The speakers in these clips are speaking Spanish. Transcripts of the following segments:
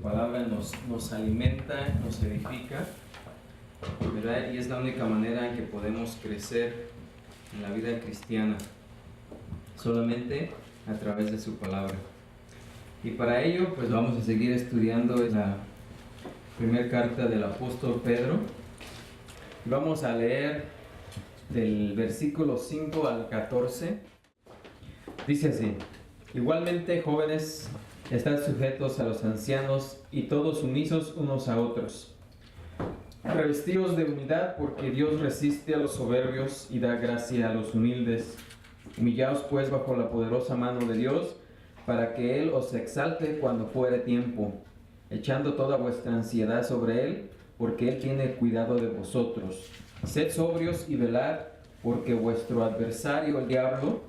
palabra nos alimenta, nos edifica, ¿verdad? Y es la única manera en que podemos crecer en la vida cristiana, solamente a través de su palabra. Y para ello, pues vamos a seguir estudiando la primera carta del apóstol Pedro. Vamos a leer del versículo 5 al 14. Dice así: igualmente, jóvenes, estad sujetos a los ancianos y todos sumisos unos a otros. Revestidos de humildad, porque Dios resiste a los soberbios y da gracia a los humildes. Humillaos pues bajo la poderosa mano de Dios, para que Él os exalte cuando fuere tiempo, echando toda vuestra ansiedad sobre Él, porque Él tiene cuidado de vosotros. Sed sobrios y velad, porque vuestro adversario, el diablo,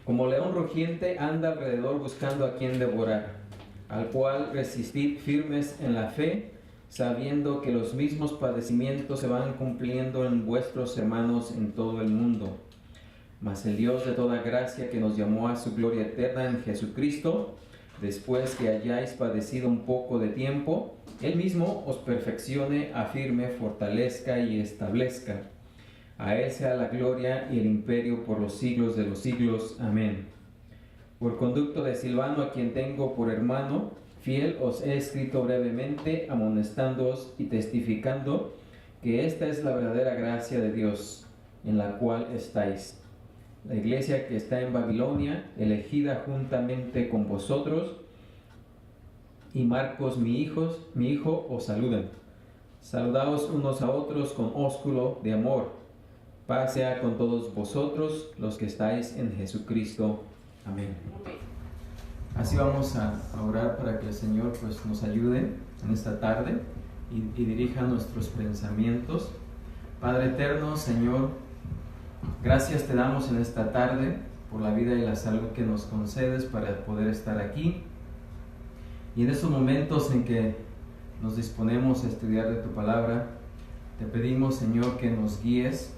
como león rugiente, anda alrededor buscando a quien devorar, al cual resistid firmes en la fe, sabiendo que los mismos padecimientos se van cumpliendo en vuestros hermanos en todo el mundo. Mas el Dios de toda gracia, que nos llamó a su gloria eterna en Jesucristo, después que hayáis padecido un poco de tiempo, Él mismo os perfeccione, afirme, fortalezca y establezca. A Él sea la gloria y el imperio por los siglos de los siglos. Amén. Por conducto de Silvano, a quien tengo por hermano fiel, os he escrito brevemente, amonestándoos y testificando que esta es la verdadera gracia de Dios, en la cual estáis. La iglesia que está en Babilonia, elegida juntamente con vosotros, y Marcos, mi hijo, os saludan. Saludaos unos a otros con ósculo de amor. Paz sea con todos vosotros, los que estáis en Jesucristo. Amén. Así vamos a orar para que el Señor pues, nos ayude en esta tarde y dirija nuestros pensamientos. Padre eterno, Señor, gracias te damos en esta tarde por la vida y la salud que nos concedes para poder estar aquí. Y en estos momentos en que nos disponemos a estudiar de tu palabra, te pedimos, Señor, que nos guíes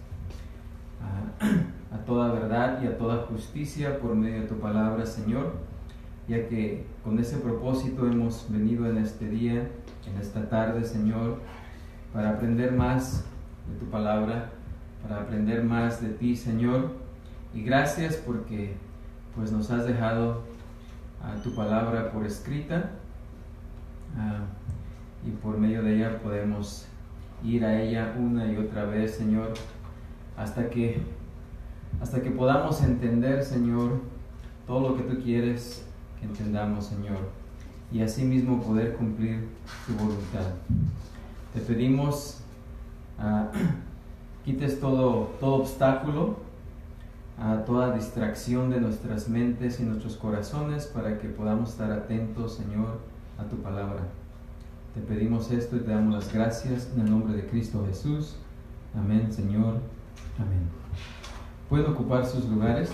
a toda verdad y a toda justicia por medio de tu palabra, Señor, ya que con ese propósito hemos venido en este día, en esta tarde, Señor, para aprender más de tu palabra, para aprender más de ti, Señor. Y gracias porque pues nos has dejado tu palabra por escrita, y por medio de ella podemos ir a ella una y otra vez, Señor, hasta que podamos entender, Señor, todo lo que tú quieres que entendamos, Señor, y así mismo poder cumplir tu voluntad. Te pedimos quites todo obstáculo, toda distracción de nuestras mentes y nuestros corazones, para que podamos estar atentos, Señor, a tu palabra. Te pedimos esto y te damos las gracias en el nombre de Cristo Jesús. Amén, Señor. Amén. ¿Pueden ocupar sus lugares?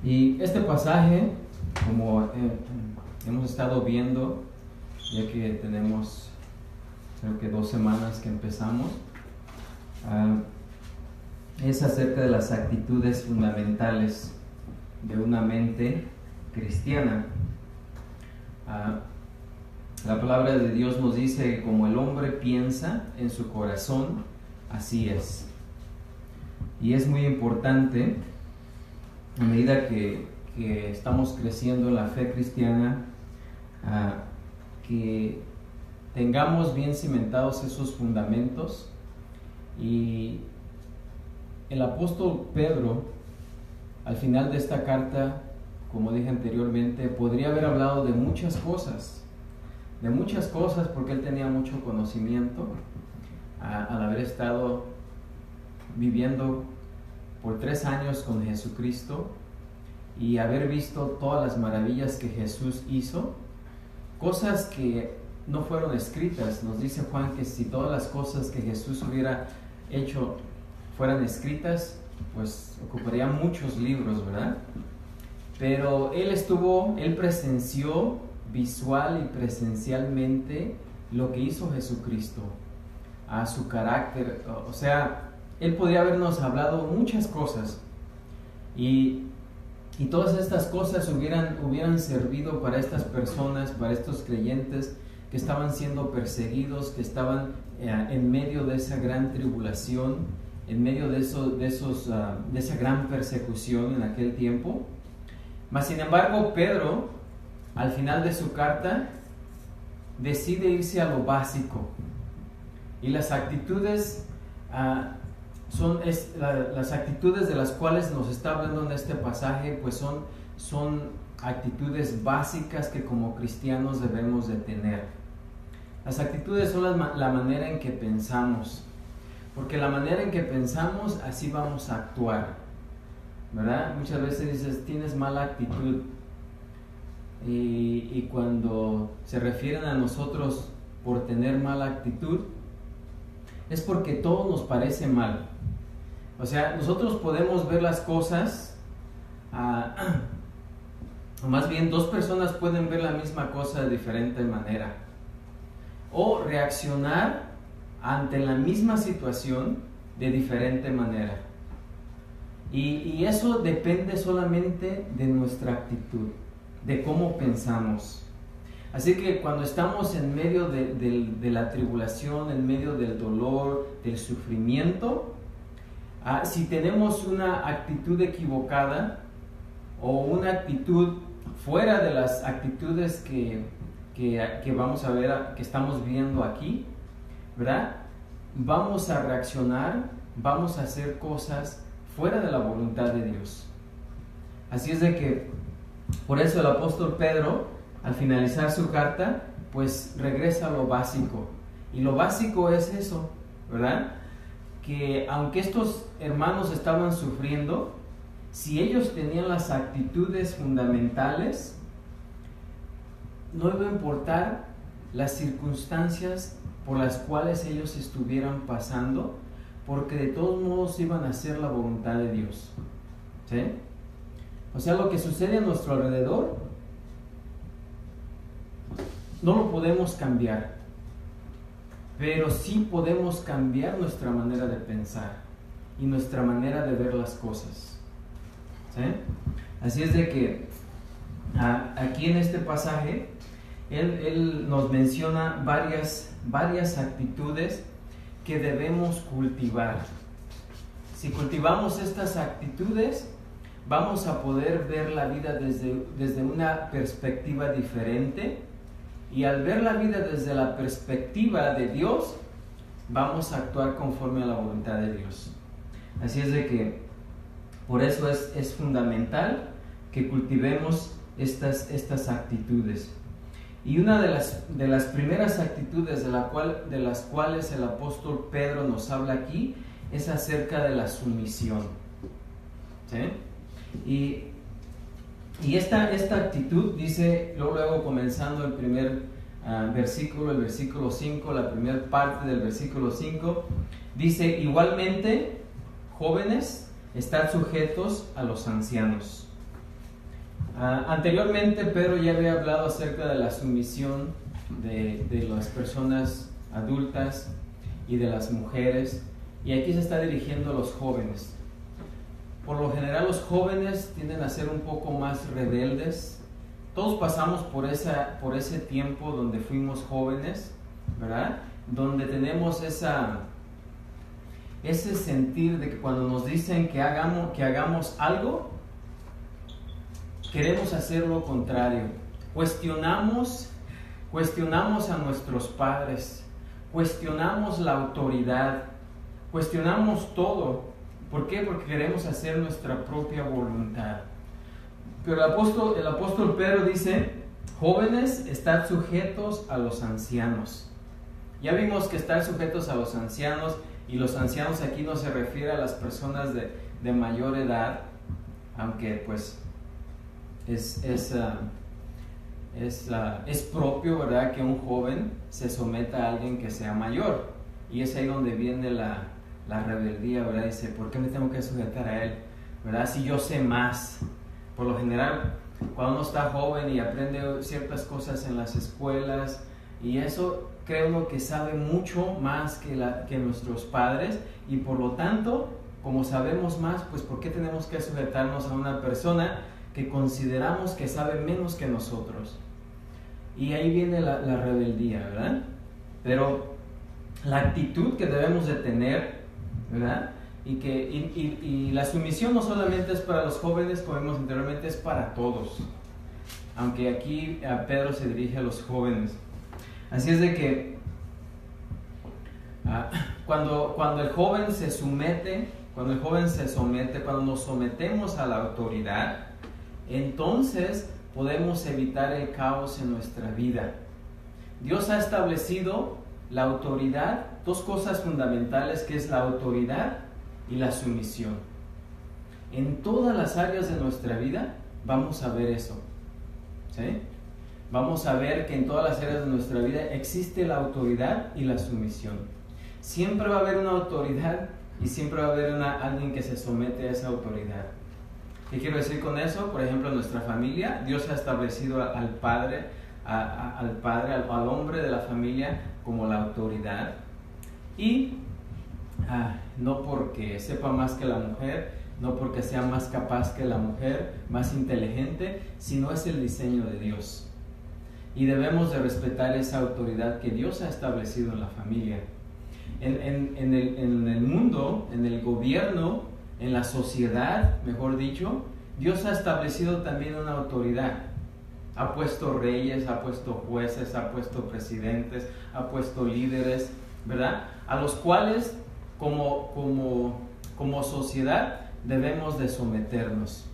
Y este pasaje, como hemos estado viendo, ya que tenemos creo que 2 semanas que empezamos, es acerca de las actitudes fundamentales de una mente cristiana. La palabra de Dios nos dice que como el hombre piensa en su corazón, así es. Y es muy importante, a medida que estamos creciendo en la fe cristiana, que tengamos bien cimentados esos fundamentos. Y el apóstol Pedro, al final de esta carta, como dije anteriormente, podría haber hablado de muchas cosas, porque él tenía mucho conocimiento al haber estado viviendo por 3 años con Jesucristo y haber visto todas las maravillas que Jesús hizo, cosas que no fueron escritas. Nos dice Juan que si todas las cosas que Jesús hubiera hecho fueran escritas, pues ocuparía muchos libros, ¿verdad? Pero él presenció visual y presencialmente lo que hizo Jesucristo, a su carácter. O sea, él podía habernos hablado muchas cosas, y Y todas estas cosas hubieran servido para estas personas, para estos creyentes que estaban siendo perseguidos, que estaban en medio de esa gran tribulación, en medio de esa gran persecución en aquel tiempo. Mas sin embargo, Pedro, al final de su carta, decide irse a lo básico. Y las actitudes las actitudes de las cuales nos está hablando en este pasaje, pues son actitudes básicas que como cristianos debemos de tener. Las actitudes son la manera en que pensamos, porque la manera en que pensamos, así vamos a actuar, ¿verdad? Muchas veces dices, tienes mala actitud, y cuando se refieren a nosotros por tener mala actitud, es porque todo nos parece mal. O sea, nosotros podemos ver las cosas, o más bien dos personas pueden ver la misma cosa de diferente manera, o reaccionar ante la misma situación de diferente manera. Y eso depende solamente de nuestra actitud, de cómo pensamos. Así que cuando estamos en medio de la tribulación, en medio del dolor, del sufrimiento, si tenemos una actitud equivocada o una actitud fuera de las actitudes que vamos a ver, que estamos viendo aquí, ¿verdad? Vamos a reaccionar, vamos a hacer cosas fuera de la voluntad de Dios. Así es de que, por eso el apóstol Pedro, al finalizar su carta, pues regresa a lo básico. Y lo básico es eso, ¿verdad? Que aunque estos hermanos estaban sufriendo, si ellos tenían las actitudes fundamentales, no iba a importar las circunstancias por las cuales ellos estuvieran pasando, porque de todos modos iban a hacer la voluntad de Dios. ¿Sí? O sea, lo que sucede a nuestro alrededor no lo podemos cambiar, pero sí podemos cambiar nuestra manera de pensar y nuestra manera de ver las cosas. ¿Sí? Así es de que aquí en este pasaje él nos menciona varias actitudes que debemos cultivar. Si cultivamos estas actitudes, vamos a poder ver la vida desde una perspectiva diferente, y al ver la vida desde la perspectiva de Dios, vamos a actuar conforme a la voluntad de Dios. Así es de que por eso es fundamental que cultivemos estas actitudes. Y una de las primeras actitudes de las cuales el apóstol Pedro nos habla aquí es acerca de la sumisión. ¿Sí? Y esta actitud dice, luego comenzando el primer versículo, el versículo 5, la primera parte del versículo 5, dice, igualmente, jóvenes, estad sujetos a los ancianos. Anteriormente Pedro ya había hablado acerca de la sumisión de las personas adultas y de las mujeres, y aquí se está dirigiendo a los jóvenes. Por lo general los jóvenes tienden a ser un poco más rebeldes. Todos pasamos por ese tiempo donde fuimos jóvenes, ¿verdad? Donde tenemos ese sentir de que cuando nos dicen que hagamos algo, queremos hacer lo contrario. Cuestionamos a nuestros padres, cuestionamos la autoridad, cuestionamos todo. ¿Por qué? Porque queremos hacer nuestra propia voluntad. Pero el apóstol Pedro dice, jóvenes, estad sujetos a los ancianos. Ya vimos que estar sujetos a los ancianos, y los ancianos aquí no se refiere a las personas de mayor edad, aunque pues es propio, ¿verdad?, que un joven se someta a alguien que sea mayor. Y es ahí donde viene la rebeldía, ¿verdad? Dice, ¿por qué me tengo que sujetar a él? ¿Verdad? Si yo sé más. Por lo general, cuando uno está joven y aprende ciertas cosas en las escuelas, y eso creo uno que sabe mucho más que nuestros padres, y por lo tanto, como sabemos más, pues ¿por qué tenemos que sujetarnos a una persona que consideramos que sabe menos que nosotros. Y ahí viene la rebeldía, ¿verdad? Pero la actitud que debemos de tener, ¿verdad? Y la sumisión no solamente es para los jóvenes, como vimos anteriormente, es para todos. Aunque aquí Pedro se dirige a los jóvenes. Así es de que cuando el joven se somete, cuando nos sometemos a la autoridad, entonces podemos evitar el caos en nuestra vida. Dios ha establecido la autoridad, dos cosas fundamentales, que es la autoridad y la sumisión. En todas las áreas de nuestra vida vamos a ver eso, ¿sí? Vamos a ver que en todas las áreas de nuestra vida existe la autoridad y la sumisión. Siempre va a haber una autoridad y siempre va a haber alguien que se somete a esa autoridad. ¿Qué quiero decir con eso? Por ejemplo, en nuestra familia, Dios ha establecido al padre, al hombre de la familia como la autoridad. Y no porque sepa más que la mujer, no porque sea más capaz que la mujer, más inteligente, sino es el diseño de Dios. Y debemos de respetar esa autoridad que Dios ha establecido en la familia. En el mundo, en el gobierno, en la sociedad, mejor dicho, Dios ha establecido también una autoridad. Ha puesto reyes, ha puesto jueces, ha puesto presidentes, ha puesto líderes, ¿verdad? A los cuales como sociedad debemos de someternos,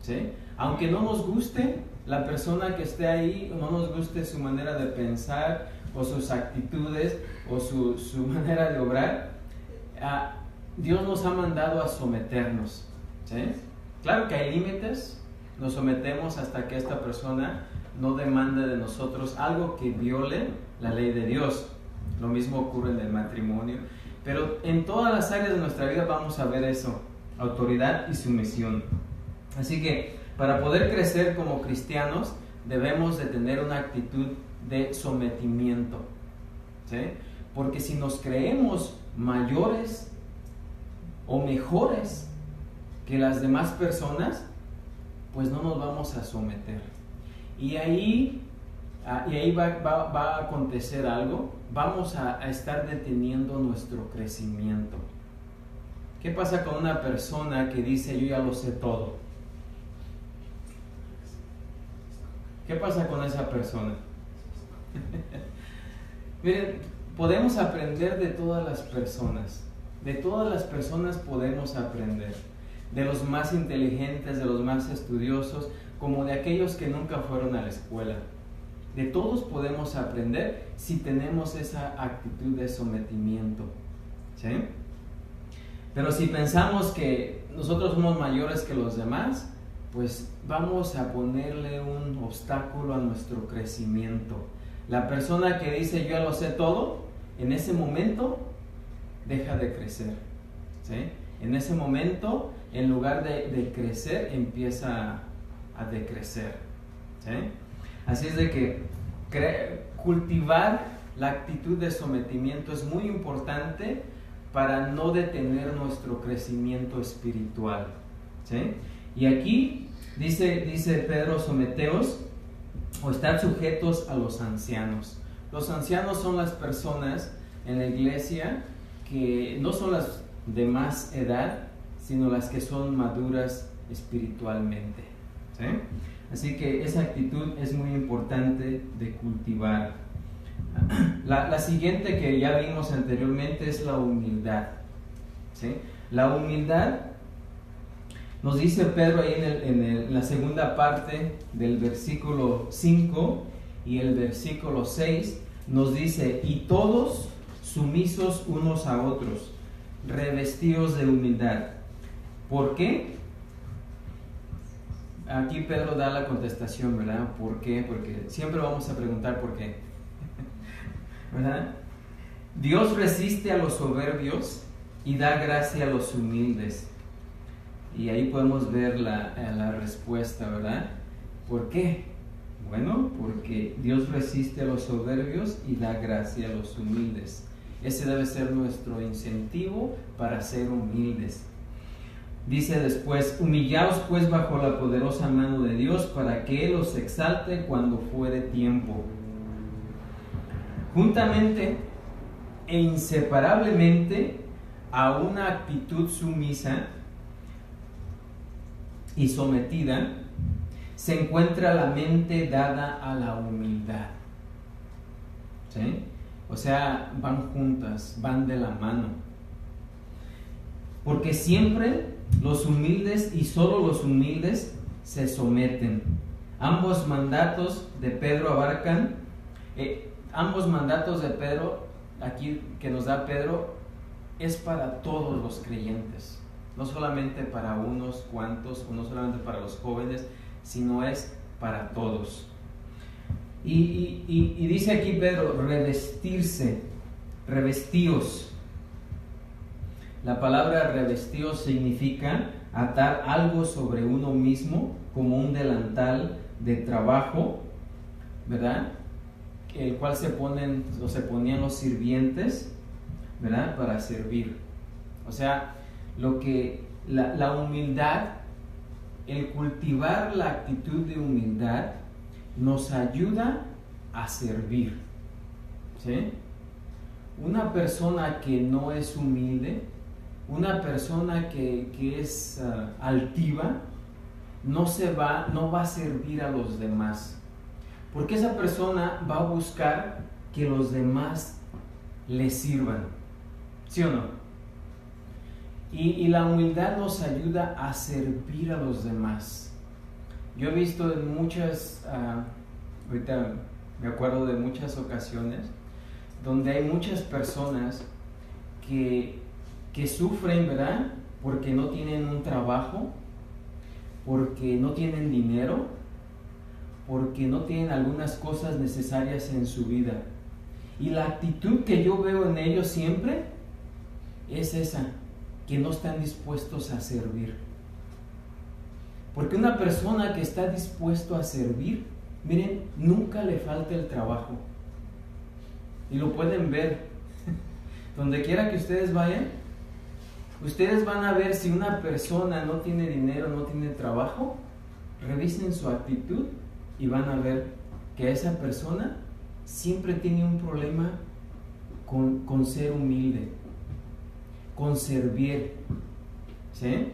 ¿sí? Aunque no nos guste la persona que esté ahí, no nos guste su manera de pensar o sus actitudes o su manera de obrar, Dios nos ha mandado a someternos, ¿sí? Claro que hay límites, nos sometemos hasta que esta persona no demande de nosotros algo que viole la ley de Dios. Lo mismo ocurre en el matrimonio, pero en todas las áreas de nuestra vida vamos a ver eso, autoridad y sumisión. Así que para poder crecer como cristianos debemos de tener una actitud de sometimiento, ¿sí? Porque si nos creemos mayores o mejores que las demás personas, pues no nos vamos a someter. Y ahí va a acontecer algo, vamos a estar deteniendo nuestro crecimiento. ¿Qué pasa con una persona que dice yo ya lo sé todo? ¿Qué pasa con esa persona? Miren, podemos aprender de todas las personas. De todas las personas podemos aprender. De los más inteligentes, de los más estudiosos, como de aquellos que nunca fueron a la escuela. De todos podemos aprender si tenemos esa actitud de sometimiento, ¿sí? Pero si pensamos que nosotros somos mayores que los demás, pues vamos a ponerle un obstáculo a nuestro crecimiento. La persona que dice yo ya lo sé todo, en ese momento deja de crecer, ¿sí? En ese momento, en lugar de crecer, empieza a decrecer, ¿sí? Así es de que cultivar la actitud de sometimiento es muy importante para no detener nuestro crecimiento espiritual, ¿sí? Y aquí dice Pedro, someteos o estar sujetos a los ancianos. Los ancianos son las personas en la iglesia que no son las de más edad, sino las que son maduras espiritualmente, ¿sí? Así que esa actitud es muy importante de cultivar. La siguiente que ya vimos anteriormente es la humildad, ¿sí? La humildad, nos dice Pedro ahí en la segunda parte del versículo 5 y el versículo 6, nos dice, y todos sumisos unos a otros, revestidos de humildad. ¿Por qué? Aquí Pedro da la contestación, ¿verdad? ¿Por qué? Porque siempre vamos a preguntar por qué, ¿verdad? Dios resiste a los soberbios y da gracia a los humildes. Y ahí podemos ver la respuesta, ¿verdad? ¿Por qué? Bueno, porque Dios resiste a los soberbios y da gracia a los humildes. Ese debe ser nuestro incentivo para ser humildes. Dice después: humillaos pues bajo la poderosa mano de Dios, para que Él os exalte cuando fuere tiempo. Juntamente e inseparablemente a una actitud sumisa y sometida se encuentra la mente dada a la humildad. ¿Sí? O sea, van juntas, van de la mano. Porque siempre los humildes y solo los humildes se someten. Ambos mandatos de Pedro abarcan, ambos mandatos de Pedro, aquí que nos da Pedro, es para todos los creyentes. No solamente para unos cuantos, o no solamente para los jóvenes, sino es para todos. Y dice aquí Pedro: revestirse, revestíos. La palabra revestíos significa atar algo sobre uno mismo, como un delantal de trabajo, ¿verdad? El cual se ponían los sirvientes, ¿verdad? Para servir. O sea, la humildad, el cultivar la actitud de humildad, nos ayuda a servir. ¿Sí? Una persona que no es humilde, una persona que es altiva, no va a servir a los demás, porque esa persona va a buscar que los demás le sirvan. ¿Sí o no? Y la humildad nos ayuda a servir a los demás. Yo he visto en muchas, ahorita me acuerdo de muchas ocasiones, donde hay muchas personas que sufren, ¿verdad? Porque no tienen un trabajo, porque no tienen dinero, porque no tienen algunas cosas necesarias en su vida. Y la actitud que yo veo en ellos siempre es esa, que no están dispuestos a servir. Porque una persona que está dispuesto a servir, miren, nunca le falta el trabajo. Y lo pueden ver. Donde quiera que ustedes vayan, ustedes van a ver si una persona no tiene dinero, no tiene trabajo, revisen su actitud y van a ver que esa persona siempre tiene un problema con ser humilde, con servir. ¿Sí?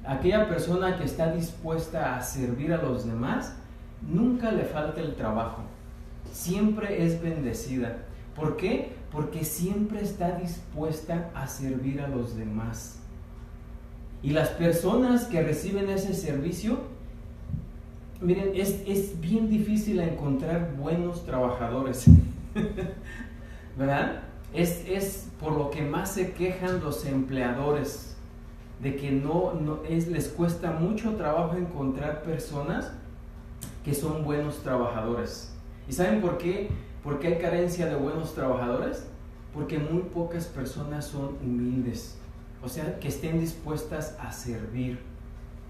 Aquella persona que está dispuesta a servir a los demás, nunca le falta el trabajo, siempre es bendecida. ¿Por qué? Porque siempre está dispuesta a servir a los demás. Y las personas que reciben ese servicio, miren, es bien difícil encontrar buenos trabajadores, ¿verdad? Es por lo que más se quejan los empleadores, de que les cuesta mucho trabajo encontrar personas que son buenos trabajadores. ¿Y saben por qué? ¿Por qué hay carencia de buenos trabajadores? Porque muy pocas personas son humildes, o sea, que estén dispuestas a servir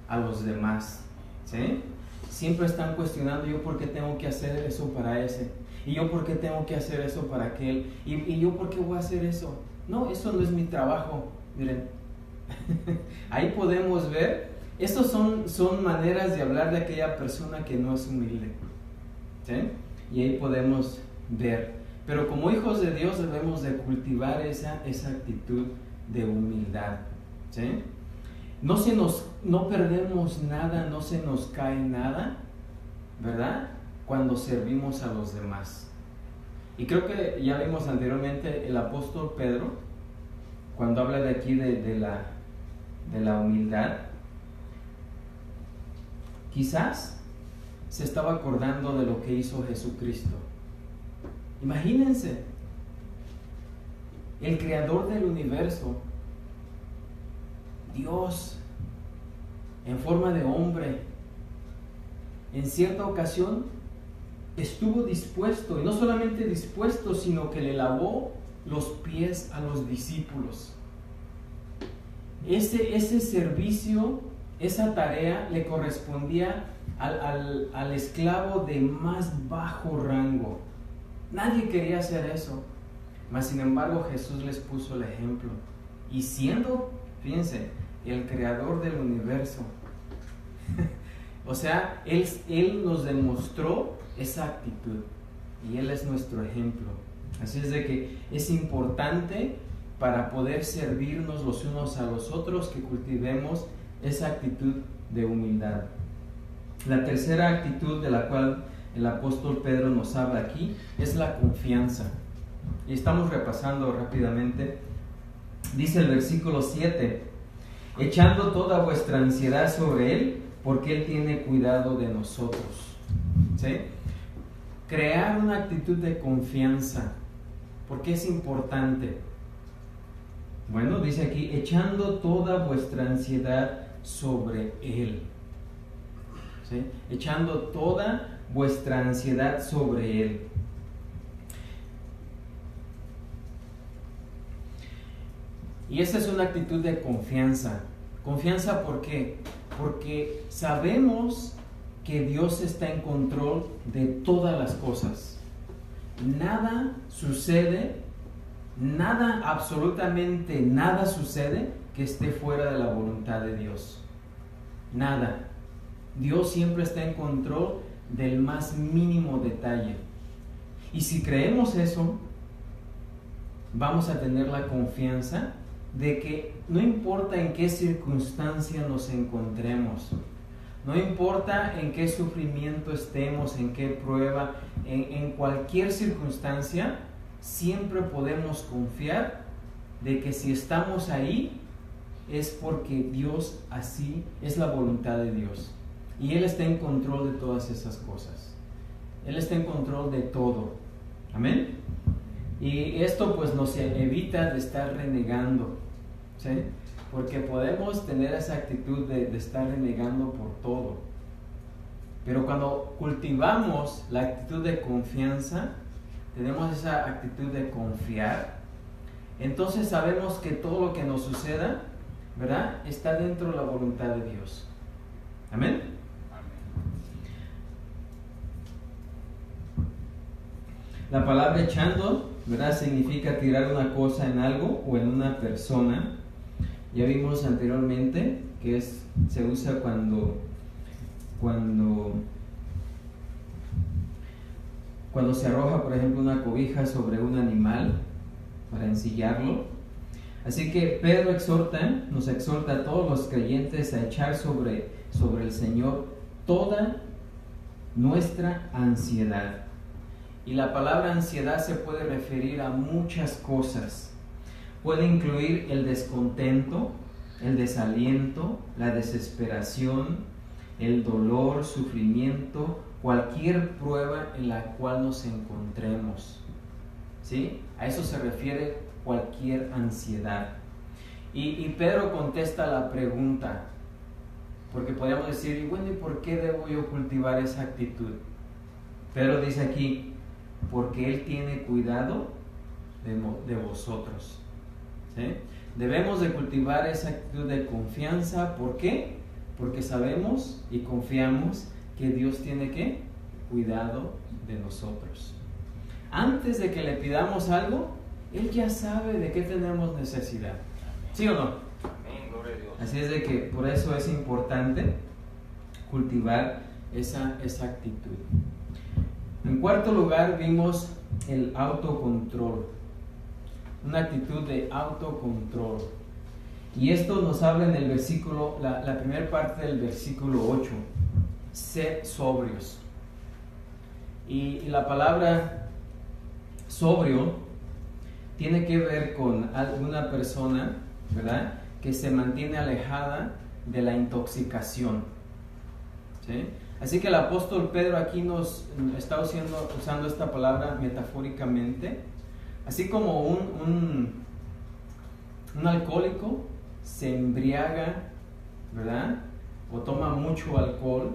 a los demás. ¿Sí? Siempre están cuestionando: yo por qué tengo que hacer eso para ese, y yo por qué tengo que hacer eso para aquel, y yo por qué voy a hacer eso. No, eso no es mi trabajo. Miren, ahí podemos ver, estos son maneras de hablar de aquella persona que no es humilde. ¿Sí? Y ahí podemos ver. Pero como hijos de Dios debemos de cultivar esa actitud de humildad. ¿Sí? No perdemos nada, no se nos cae nada, ¿verdad? Cuando servimos a los demás. Y creo que ya vimos anteriormente el apóstol Pedro, cuando habla de aquí de la humildad, quizás se estaba acordando de lo que hizo Jesucristo. Imagínense, el creador del universo, Dios, en forma de hombre, en cierta ocasión estuvo dispuesto, y no solamente dispuesto, sino que le lavó los pies a los discípulos. Ese servicio, esa tarea le correspondía al esclavo de más bajo rango. Nadie quería hacer eso, mas sin embargo Jesús les puso el ejemplo. Y fíjense, el creador del universo. O sea, Él nos demostró esa actitud y Él es nuestro ejemplo. Así es de que es importante para poder servirnos los unos a los otros que cultivemos esa actitud de humildad. La tercera actitud de la cual el apóstol Pedro nos habla aquí es la confianza. Y estamos repasando rápidamente. Dice el versículo 7: echando toda vuestra ansiedad sobre Él, porque Él tiene cuidado de nosotros. ¿Sí? Crear una actitud de confianza. ¿Por qué es importante? Bueno, dice aquí, echando toda vuestra ansiedad sobre Él. ¿Sí? Echando toda vuestra ansiedad sobre Él. Y esa es una actitud de confianza. ¿Confianza por qué? Porque sabemos que Dios está en control de todas las cosas. Nada sucede, nada, absolutamente nada sucede que esté fuera de la voluntad de Dios. Nada. Dios siempre está en control del más mínimo detalle. Y si creemos eso, vamos a tener la confianza de que no importa en qué circunstancia nos encontremos, no importa en qué sufrimiento estemos, en qué prueba, en cualquier circunstancia, siempre podemos confiar de que si estamos ahí es porque Dios así es la voluntad de Dios. Y Él está en control de todas esas cosas. Él está en control de todo. Amén. Y esto pues nos evita de estar renegando, ¿sí? Porque podemos tener esa actitud de estar renegando por todo. Pero cuando cultivamos la actitud de confianza, tenemos esa actitud de confiar, entonces sabemos que todo lo que nos suceda, ¿verdad?, está dentro de la voluntad de Dios. Amén. La palabra echando, ¿verdad?, significa tirar una cosa en algo o en una persona. Ya vimos anteriormente que se usa cuando se arroja, por ejemplo, una cobija sobre un animal para ensillarlo. Así que Pedro nos exhorta a todos los creyentes a echar sobre el Señor toda nuestra ansiedad. Y la palabra ansiedad se puede referir a muchas cosas. Puede incluir el descontento, el desaliento, la desesperación, el dolor, sufrimiento, cualquier prueba en la cual nos encontremos. ¿Sí? A eso se refiere cualquier ansiedad. Y Pedro contesta la pregunta, porque podríamos decir, y bueno, ¿y por qué debo yo cultivar esa actitud? Pedro dice aquí, porque Él tiene cuidado de vosotros. ¿Sí? Debemos de cultivar esa actitud de confianza. ¿Por qué? Porque sabemos y confiamos que Dios tiene ¿qué? Cuidado de nosotros. Antes de que le pidamos algo, Él ya sabe de qué tenemos necesidad. ¿Sí o no? Amén, gloria a Dios. Así es de que por eso es importante cultivar esa actitud. En cuarto lugar vimos el autocontrol. Una actitud de autocontrol. Y esto nos habla en el versículo, la primera parte del versículo 8. Sed sobrios. Y la palabra sobrio tiene que ver con alguna persona, ¿verdad?, que se mantiene alejada de la intoxicación. ¿Sí? Así que el apóstol Pedro aquí nos está usando esta palabra metafóricamente. Así como un alcohólico se embriaga, ¿verdad?, o toma mucho alcohol,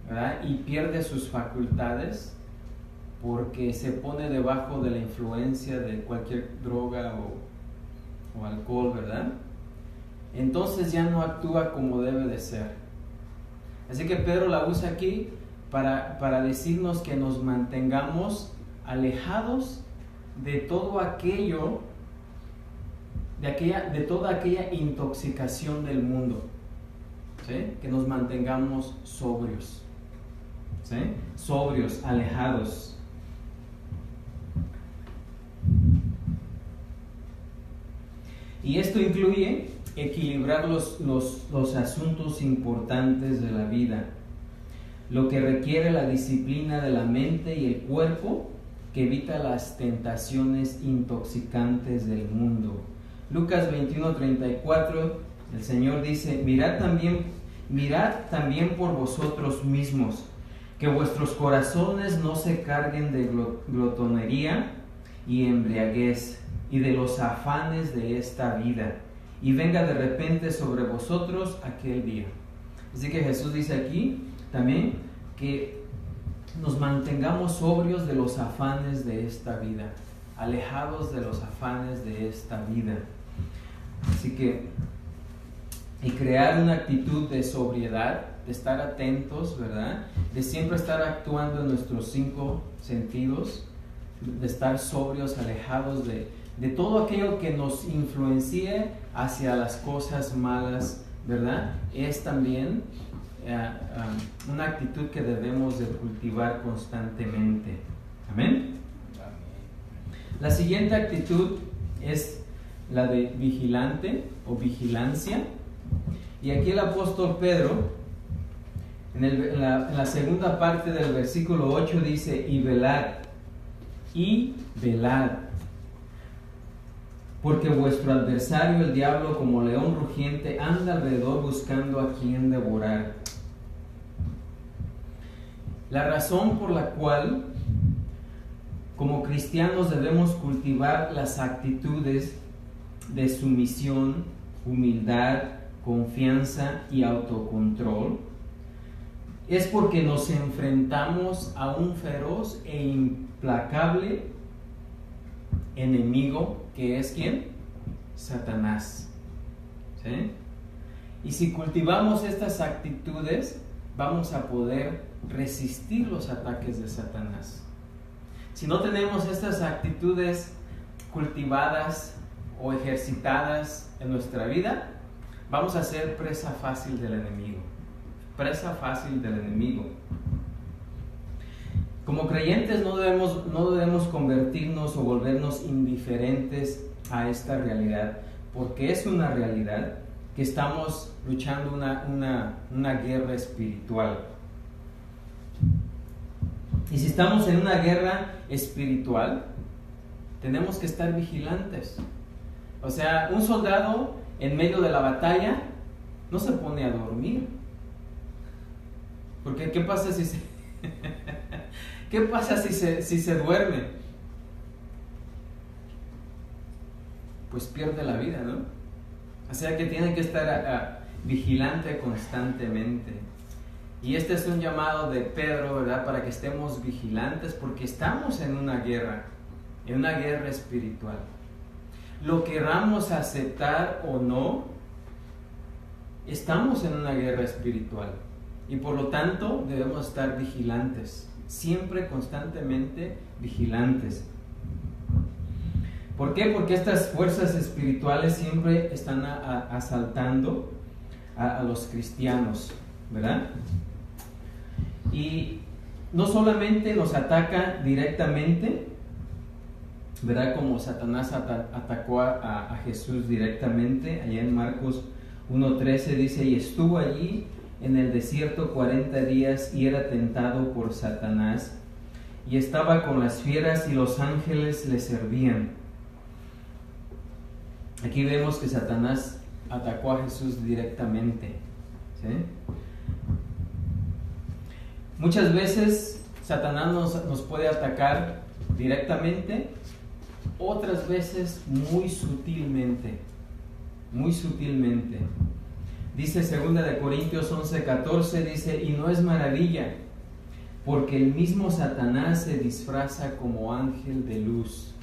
¿verdad?, y pierde sus facultades porque se pone debajo de la influencia de cualquier droga o alcohol, ¿verdad? Entonces ya no actúa como debe de ser. Así que Pedro la usa aquí para decirnos que nos mantengamos alejados de todo aquello de toda aquella intoxicación del mundo, ¿sí? Que nos mantengamos sobrios, ¿sí? Sobrios, alejados. Y esto incluye equilibrar los asuntos importantes de la vida, lo que requiere la disciplina de la mente y el cuerpo, que evita las tentaciones intoxicantes del mundo. Lucas 21:34, el Señor dice: mirad también por vosotros mismos, que vuestros corazones no se carguen de glotonería y embriaguez y de los afanes de esta vida, y venga de repente sobre vosotros aquel día. Así que Jesús dice aquí también que nos mantengamos sobrios de los afanes de esta vida, alejados de los afanes de esta vida. Así que, y crear una actitud de sobriedad, de estar atentos, ¿verdad? De siempre estar actuando en nuestros 5 sentidos, de estar sobrios, alejados de todo aquello que nos influencie hacia las cosas malas, ¿verdad? Es también una actitud que debemos de cultivar constantemente. Amén. La siguiente actitud es la de vigilante o vigilancia. Y aquí el apóstol Pedro, en la segunda parte del versículo 8 dice: y velad, porque vuestro adversario el diablo, como león rugiente, anda alrededor buscando a quien devorar. La razón por la cual como cristianos debemos cultivar las actitudes de sumisión, humildad, confianza y autocontrol es porque nos enfrentamos a un feroz e implacable enemigo, que es ¿quién? Satanás. ¿Sí? Y si cultivamos estas actitudes, vamos a poder resistir los ataques de Satanás. Si no tenemos estas actitudes cultivadas o ejercitadas en nuestra vida, vamos a ser presa fácil del enemigo. Presa fácil del enemigo. Como creyentes no debemos convertirnos o volvernos indiferentes a esta realidad, porque es una realidad que estamos luchando una guerra espiritual. Y si estamos en una guerra espiritual, tenemos que estar vigilantes. O sea, un soldado en medio de la batalla no se pone a dormir. Porque ¿qué pasa si se duerme? Pues pierde la vida, ¿no? O sea que tiene que estar vigilante constantemente. Y este es un llamado de Pedro, ¿verdad? Para que estemos vigilantes, porque estamos en una guerra espiritual. Lo querramos aceptar o no, estamos en una guerra espiritual. Y por lo tanto debemos estar vigilantes, siempre constantemente vigilantes. ¿Por qué? Porque estas fuerzas espirituales siempre están asaltando a los cristianos, ¿verdad? Y no solamente nos ataca directamente, ¿verdad? Como Satanás atacó a Jesús directamente. Allá en Marcos 1:13 dice: y estuvo allí en el desierto 40 días y era tentado por Satanás, y estaba con las fieras y los ángeles le servían. Aquí vemos que Satanás atacó a Jesús directamente, ¿sí? Muchas veces Satanás nos puede atacar directamente, otras veces muy sutilmente. Dice 2 de Corintios 11:14, dice: y no es maravilla, porque el mismo Satanás se disfraza como ángel de luz.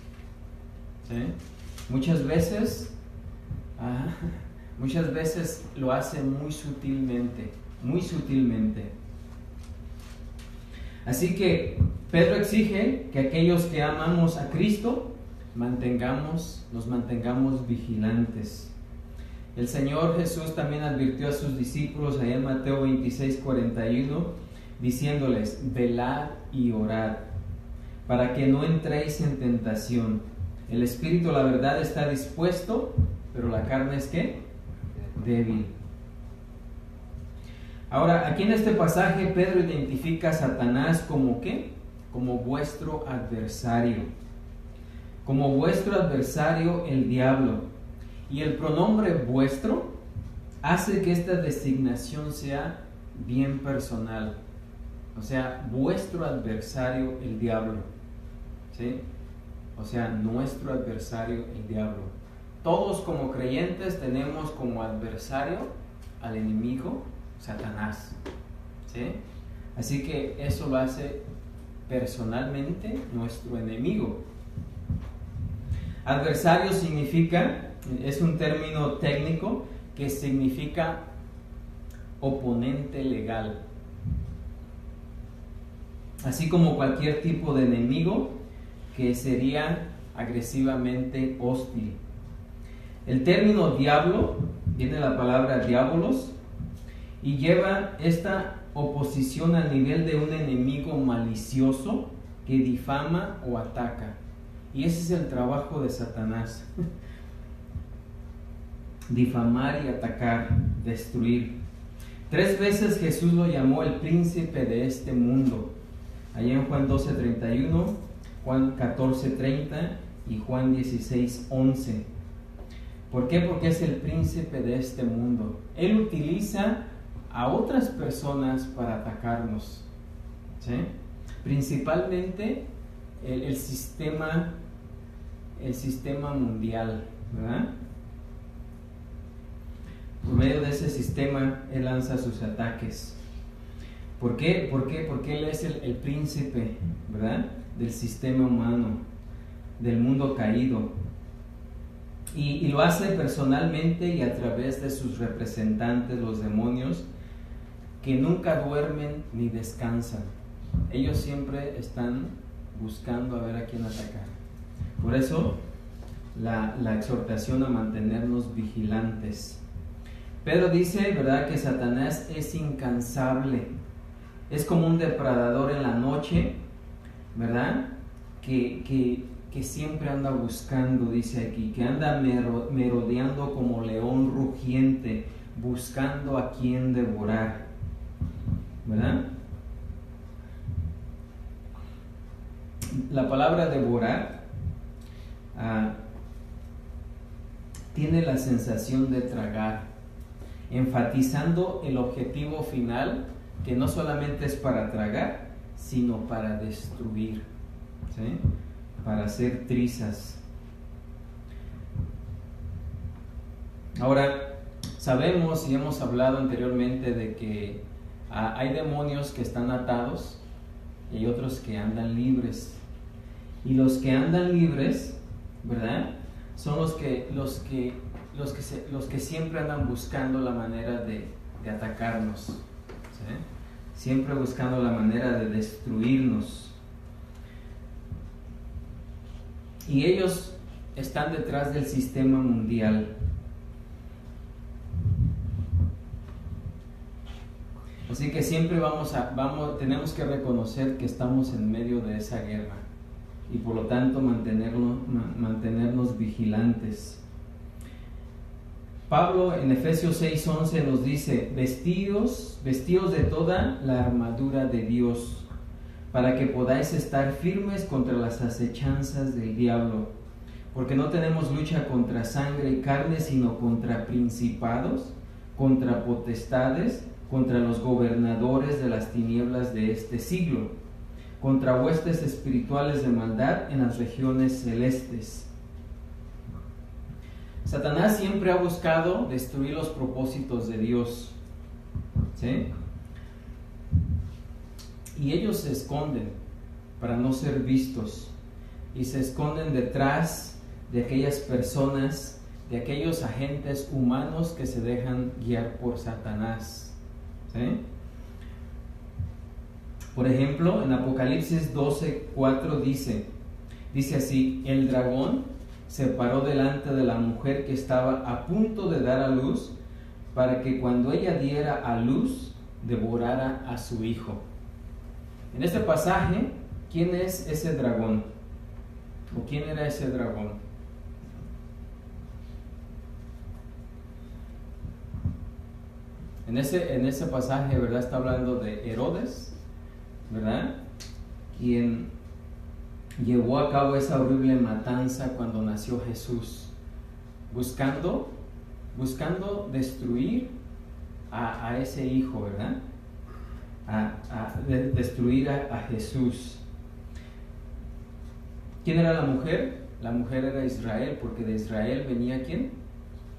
¿Sí? Muchas veces lo hace muy sutilmente. Así que Pedro exige que aquellos que amamos a Cristo nos mantengamos vigilantes. El Señor Jesús también advirtió a sus discípulos allá en Mateo 26:41, diciéndoles: velad y orad, para que no entréis en tentación. El espíritu, la verdad, está dispuesto, pero la carne es ¿qué? Débil. Ahora, aquí en este pasaje Pedro identifica a Satanás como ¿qué? Como vuestro adversario. Como vuestro adversario, el diablo. Y el pronombre vuestro hace que esta designación sea bien personal. O sea, vuestro adversario, el diablo. ¿Sí? O sea, nuestro adversario, el diablo. Todos como creyentes tenemos como adversario al enemigo, Satanás. ¿Sí? Así que eso lo hace personalmente nuestro enemigo. Adversario significa, es un término técnico que significa oponente legal. Así como cualquier tipo de enemigo que sería agresivamente hostil. El término diablo viene de la palabra diabolos y lleva esta oposición al nivel de un enemigo malicioso que difama o ataca. Y ese es el trabajo de Satanás. Difamar y atacar, destruir. 3 veces Jesús lo llamó el príncipe de este mundo. Allá en Juan 12:31, Juan 14:30 y Juan 16:11. ¿Por qué? Porque es el príncipe de este mundo. Él utiliza a otras personas para atacarnos. ¿Sí? Principalmente el sistema mundial, ¿verdad? Por medio de ese sistema él lanza sus ataques. ¿Por qué? Porque él es el príncipe, ¿verdad? Del sistema humano, del mundo caído. Y lo hace personalmente y a través de sus representantes, los demonios, que nunca duermen ni descansan. Ellos siempre están buscando a ver a quién atacar. Por eso la exhortación a mantenernos vigilantes. Pedro dice, ¿verdad?, que Satanás es incansable. Es como un depredador en la noche, ¿verdad? Que siempre anda buscando, dice aquí, que anda merodeando como león rugiente, buscando a quien devorar, ¿verdad? La palabra devorar tiene la sensación de tragar, enfatizando el objetivo final, que no solamente es para tragar, sino para destruir, ¿sí? Para hacer trizas. Ahora, sabemos y hemos hablado anteriormente de que hay demonios que están atados y hay otros que andan libres. Y los que andan libres, ¿verdad?, son los que siempre andan buscando la manera de atacarnos, ¿sí? Siempre buscando la manera de destruirnos. Y ellos están detrás del sistema mundial. Así que siempre tenemos que reconocer que estamos en medio de esa guerra y por lo tanto mantenernos vigilantes. Pablo en Efesios 6:11 nos dice: vestidos de toda la armadura de Dios, para que podáis estar firmes contra las acechanzas del diablo, porque no tenemos lucha contra sangre y carne, sino contra principados, contra potestades, contra los gobernadores de las tinieblas de este siglo, contra huestes espirituales de maldad en las regiones celestes. Satanás siempre ha buscado destruir los propósitos de Dios, ¿sí? Y ellos se esconden para no ser vistos, y se esconden detrás de aquellas personas, de aquellos agentes humanos que se dejan guiar por Satanás, ¿sí? Por ejemplo, en Apocalipsis 12:4 dice así: el dragón se paró delante de la mujer que estaba a punto de dar a luz, para que cuando ella diera a luz, devorara a su hijo. En este pasaje, ¿quién es ese dragón? ¿O quién era ese dragón? En ese pasaje, ¿verdad? Está hablando de Herodes, ¿verdad? Quien llevó a cabo esa horrible matanza cuando nació Jesús, buscando destruir a ese hijo, ¿verdad? Destruir a Jesús. ¿Quién era la mujer? La mujer era Israel, porque de Israel venía ¿quién?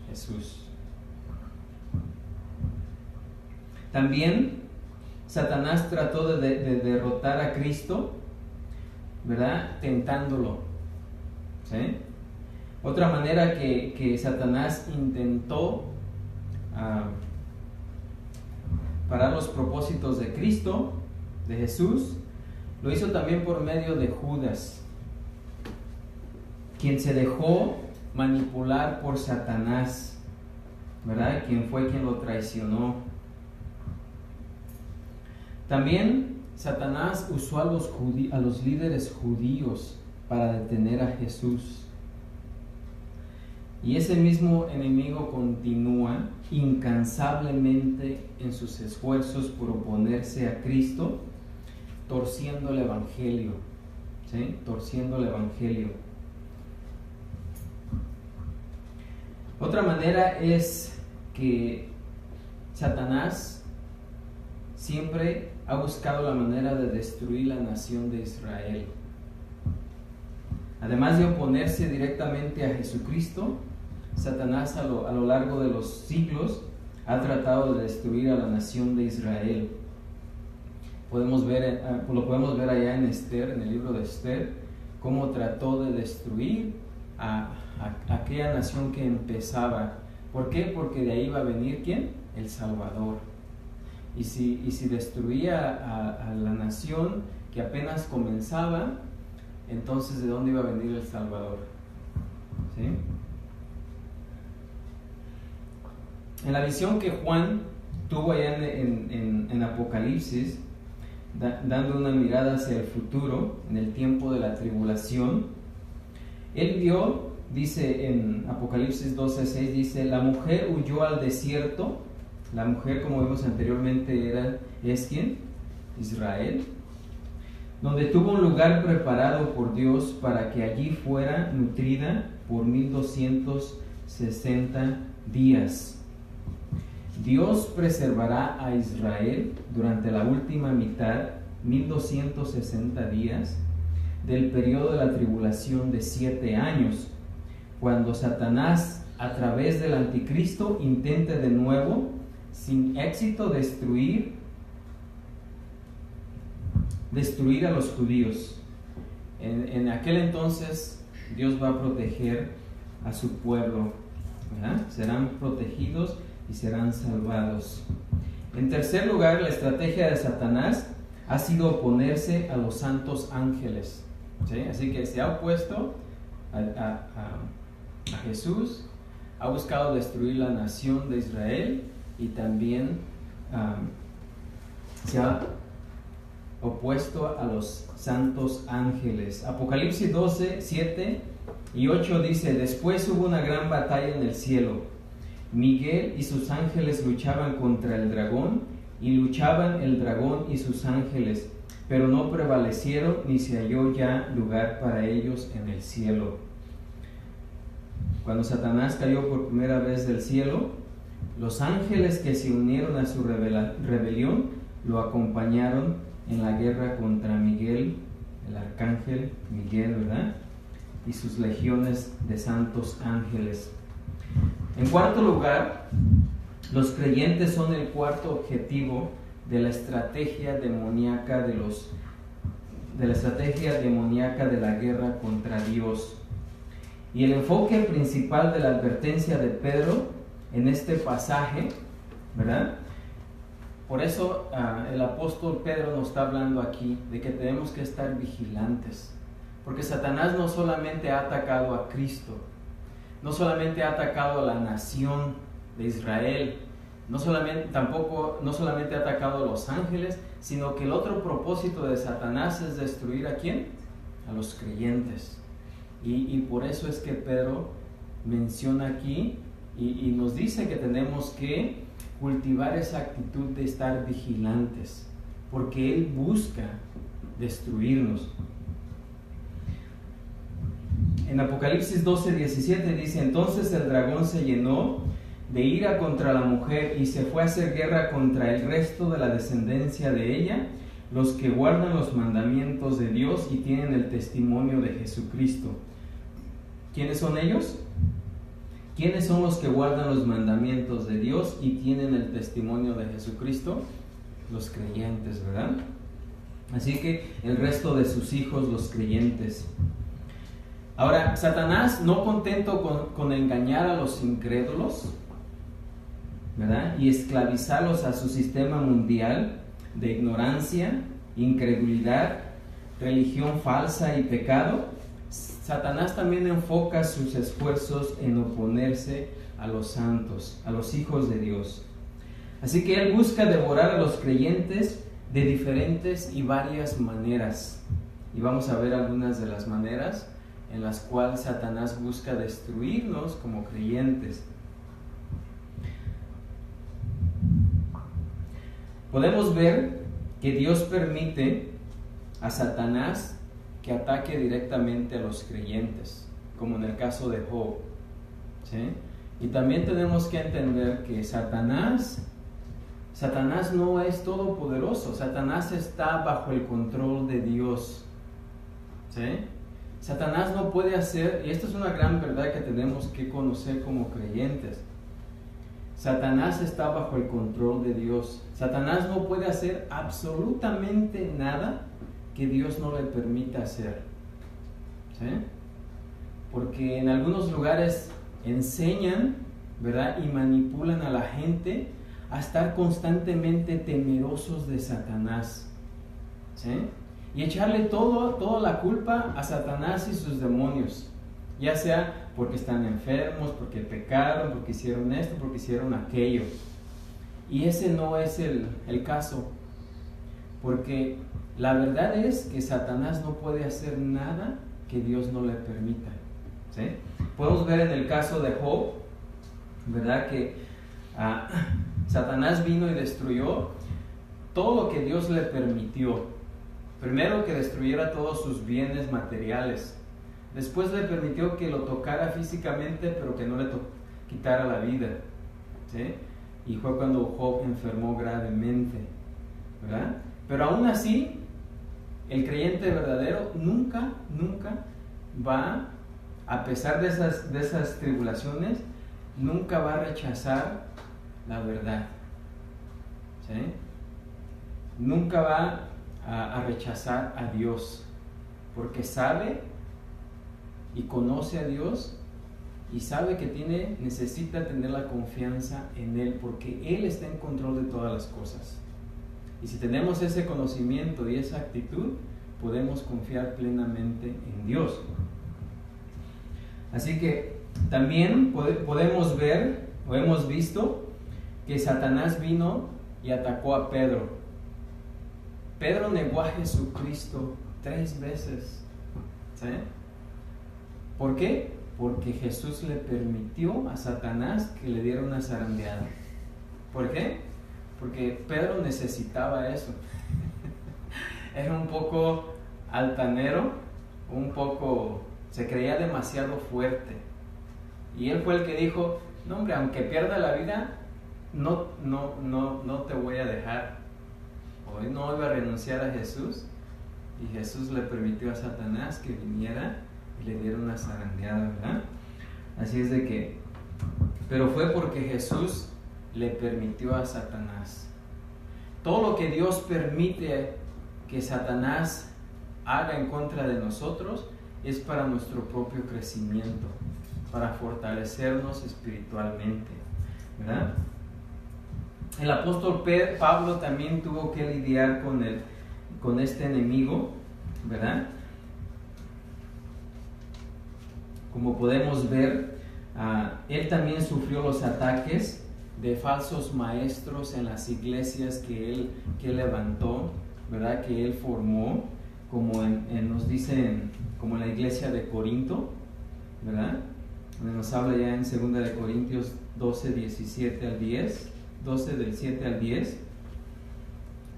Jesús. También Satanás trató de derrotar a Cristo, ¿verdad? Tentándolo. ¿Sí? Otra manera que Satanás intentó parar los propósitos de Cristo, de Jesús, lo hizo también por medio de Judas, quien se dejó manipular por Satanás, ¿verdad? Quien fue quien lo traicionó. También Satanás usó a los líderes judíos para detener a Jesús. Y ese mismo enemigo continúa incansablemente en sus esfuerzos por oponerse a Cristo, torciendo el Evangelio. ¿Sí? Torciendo el Evangelio. Otra manera es que Satanás siempre ha buscado la manera de destruir la nación de Israel. Además de oponerse directamente a Jesucristo, Satanás a lo largo de los siglos ha tratado de destruir a la nación de Israel. Lo podemos ver allá en Esther, en el libro de Esther, cómo trató de destruir a aquella nación que empezaba. ¿Por qué? Porque de ahí va a venir ¿quién? El Salvador. Y si destruía a la nación que apenas comenzaba, entonces ¿de dónde iba a venir el Salvador? ¿Sí? En la visión que Juan tuvo allá en Apocalipsis, dando una mirada hacia el futuro, en el tiempo de la tribulación, él vio, dice en Apocalipsis 12:6, dice, la mujer huyó al desierto. La mujer, como vimos anteriormente, es ¿quién? Israel, donde tuvo un lugar preparado por Dios para que allí fuera nutrida por 1260 días. Dios preservará a Israel durante la última mitad, 1260 días, del periodo de la tribulación de 7 años, cuando Satanás, a través del anticristo, intente de nuevo, sin éxito, destruir a los judíos. En aquel entonces Dios va a proteger a su pueblo, ¿verdad? Serán protegidos y serán salvados. En tercer lugar, la estrategia de Satanás ha sido oponerse a los santos ángeles. ¿Sí? Así que se ha opuesto a Jesús, ha buscado destruir la nación de Israel y también se ha opuesto a los santos ángeles. Apocalipsis 12, 7 y 8 dice, después hubo una gran batalla en el cielo. Miguel y sus ángeles luchaban contra el dragón, y luchaban el dragón y sus ángeles, pero no prevalecieron, ni se halló ya lugar para ellos en el cielo. Cuando Satanás cayó por primera vez del cielo, los ángeles que se unieron a su rebelión lo acompañaron en la guerra contra Miguel, el arcángel Miguel, ¿verdad? Y sus legiones de santos ángeles. En cuarto lugar, los creyentes son el cuarto objetivo de la estrategia demoníaca de la guerra contra Dios. Y el enfoque principal de la advertencia de Pedro en este pasaje, ¿verdad? Por eso el apóstol Pedro nos está hablando aquí de que tenemos que estar vigilantes, Porque Satanás no solamente ha atacado a Cristo, no solamente ha atacado a la nación de Israel, no solamente ha atacado a los ángeles, sino que el otro propósito de Satanás es destruir ¿a quién? A los creyentes. Y por eso es que Pedro menciona aquí y nos dice que tenemos que cultivar esa actitud de estar vigilantes, porque él busca destruirnos. En Apocalipsis 12:17 dice: entonces el dragón se llenó de ira contra la mujer y se fue a hacer guerra contra el resto de la descendencia de ella, los que guardan los mandamientos de Dios y tienen el testimonio de Jesucristo. ¿Quiénes son ellos? ¿Quiénes son los que guardan los mandamientos de Dios y tienen el testimonio de Jesucristo? Los creyentes, ¿verdad? Así que el resto de sus hijos, los creyentes. Ahora, Satanás, no contento con engañar a los incrédulos, ¿verdad?, y esclavizarlos a su sistema mundial de ignorancia, incredulidad, religión falsa y pecado, Satanás también enfoca sus esfuerzos en oponerse a los santos, a los hijos de Dios. Así que él busca devorar a los creyentes de diferentes y varias maneras. Y vamos a ver algunas de las maneras en las cuales Satanás busca destruirnos como creyentes. Podemos ver que Dios permite a Satanás que ataque directamente a los creyentes, como en el caso de Job, ¿sí? Y también tenemos que entender que Satanás no es todopoderoso. Satanás está bajo el control de Dios, ¿sí? Satanás no puede hacer, y esto es una gran verdad que tenemos que conocer como creyentes, Satanás está bajo el control de Dios. Satanás no puede hacer absolutamente nada que Dios no le permita hacer, ¿sí? Porque en algunos lugares enseñan, ¿verdad?, y manipulan a la gente a estar constantemente temerosos de Satanás, ¿sí? Y echarle toda la culpa a Satanás y sus demonios, ya sea porque están enfermos, porque pecaron, porque hicieron esto, porque hicieron aquello. Y ese no es el caso, porque la verdad es que Satanás no puede hacer nada que Dios no le permita, ¿sí? Podemos ver en el caso de Job, ¿verdad?, que Satanás vino y destruyó todo lo que Dios le permitió. Primero, que destruyera todos sus bienes materiales. Después le permitió que lo tocara físicamente, pero que no le quitara la vida, ¿sí? Y fue cuando Job enfermó gravemente, ¿verdad? Pero aún así, el creyente verdadero nunca va, a pesar de esas tribulaciones, nunca va a rechazar la verdad, ¿sí? Nunca va a rechazar a Dios, porque sabe y conoce a Dios y sabe que necesita tener la confianza en Él, porque Él está en control de todas las cosas. Y si tenemos ese conocimiento y esa actitud, podemos confiar plenamente en Dios. Así que también podemos ver, o hemos visto, que Satanás vino y atacó a Pedro. Pedro negó a Jesucristo 3 veces, ¿sí? ¿Por qué? Porque Jesús le permitió a Satanás que le diera una zarandeada. ¿Por qué? Porque Pedro necesitaba eso. Era un poco altanero, se creía demasiado fuerte. Y él fue el que dijo: no, hombre, aunque pierda la vida, no te voy a dejar. Hoy no iba a renunciar a Jesús. Y Jesús le permitió a Satanás que viniera y le diera una zarandeada, ¿verdad? Así es de que, pero fue porque Jesús le permitió a Satanás. Todo lo que Dios permite que Satanás haga en contra de nosotros es para nuestro propio crecimiento, para fortalecernos espiritualmente, ¿verdad? El apóstol Pablo también tuvo que lidiar con este enemigo, ¿verdad? como podemos ver, él también sufrió los ataques de falsos maestros en las iglesias que él levantó, ¿verdad? Que él formó, como nos dicen, como en la iglesia de Corinto, ¿verdad? Donde nos habla ya en 2 de Corintios 12, 17 al 10, 12 del 7 al 10.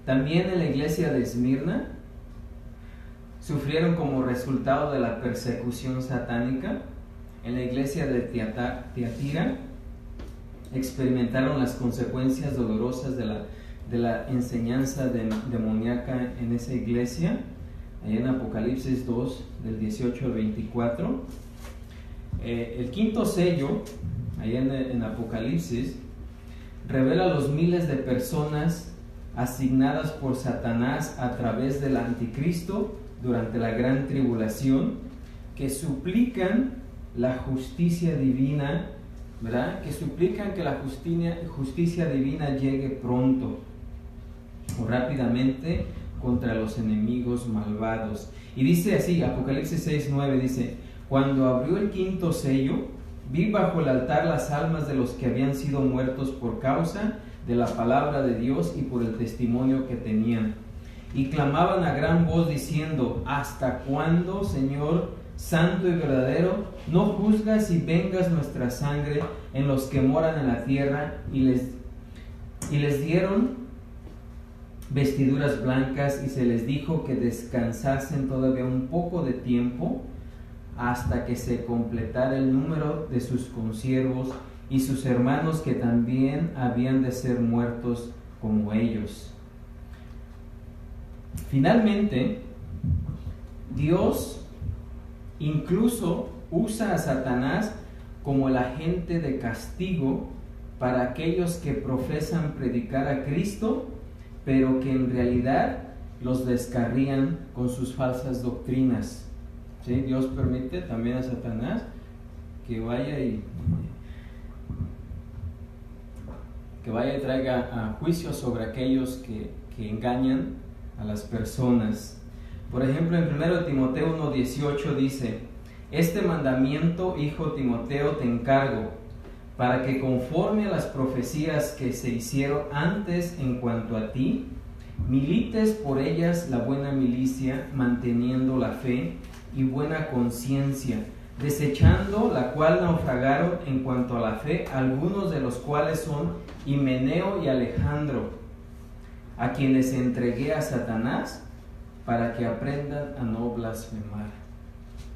También en la iglesia de Esmirna sufrieron como resultado de la persecución satánica. En la iglesia de Tiatira experimentaron las consecuencias dolorosas de la enseñanza demoníaca en esa iglesia, allá en Apocalipsis 2, del 18 al 24. El quinto sello, allá en Apocalipsis, revela los miles de personas asignadas por Satanás a través del anticristo durante la gran tribulación, que suplican la justicia divina, ¿verdad? Que suplican que la justicia divina llegue pronto o rápidamente contra los enemigos malvados. Y dice así, Apocalipsis 6:9 dice: cuando abrió el quinto sello, vi bajo el altar las almas de los que habían sido muertos por causa de la palabra de Dios y por el testimonio que tenían. Y clamaban a gran voz diciendo: ¿hasta cuándo, Señor santo y verdadero, no juzgas y vengas nuestra sangre en los que moran en la tierra? Y les dieron vestiduras blancas y se les dijo que descansasen todavía un poco de tiempo hasta que se completara el número de sus consiervos y sus hermanos que también habían de ser muertos como ellos. Finalmente, Dios incluso usa a Satanás como el agente de castigo para aquellos que profesan predicar a Cristo, pero que en realidad los descarrían con sus falsas doctrinas. ¿Sí? Dios permite también a Satanás que vaya y traiga a juicio sobre aquellos que engañan a las personas. Por ejemplo, en 1 Timoteo 1:18 dice: este mandamiento, hijo Timoteo, te encargo, para que conforme a las profecías que se hicieron antes en cuanto a ti, milites por ellas la buena milicia, manteniendo la fe y buena conciencia, desechando la cual naufragaron en cuanto a la fe algunos de los cuales son Himeneo y Alejandro, a quienes entregué a Satanás para que aprendan a no blasfemar.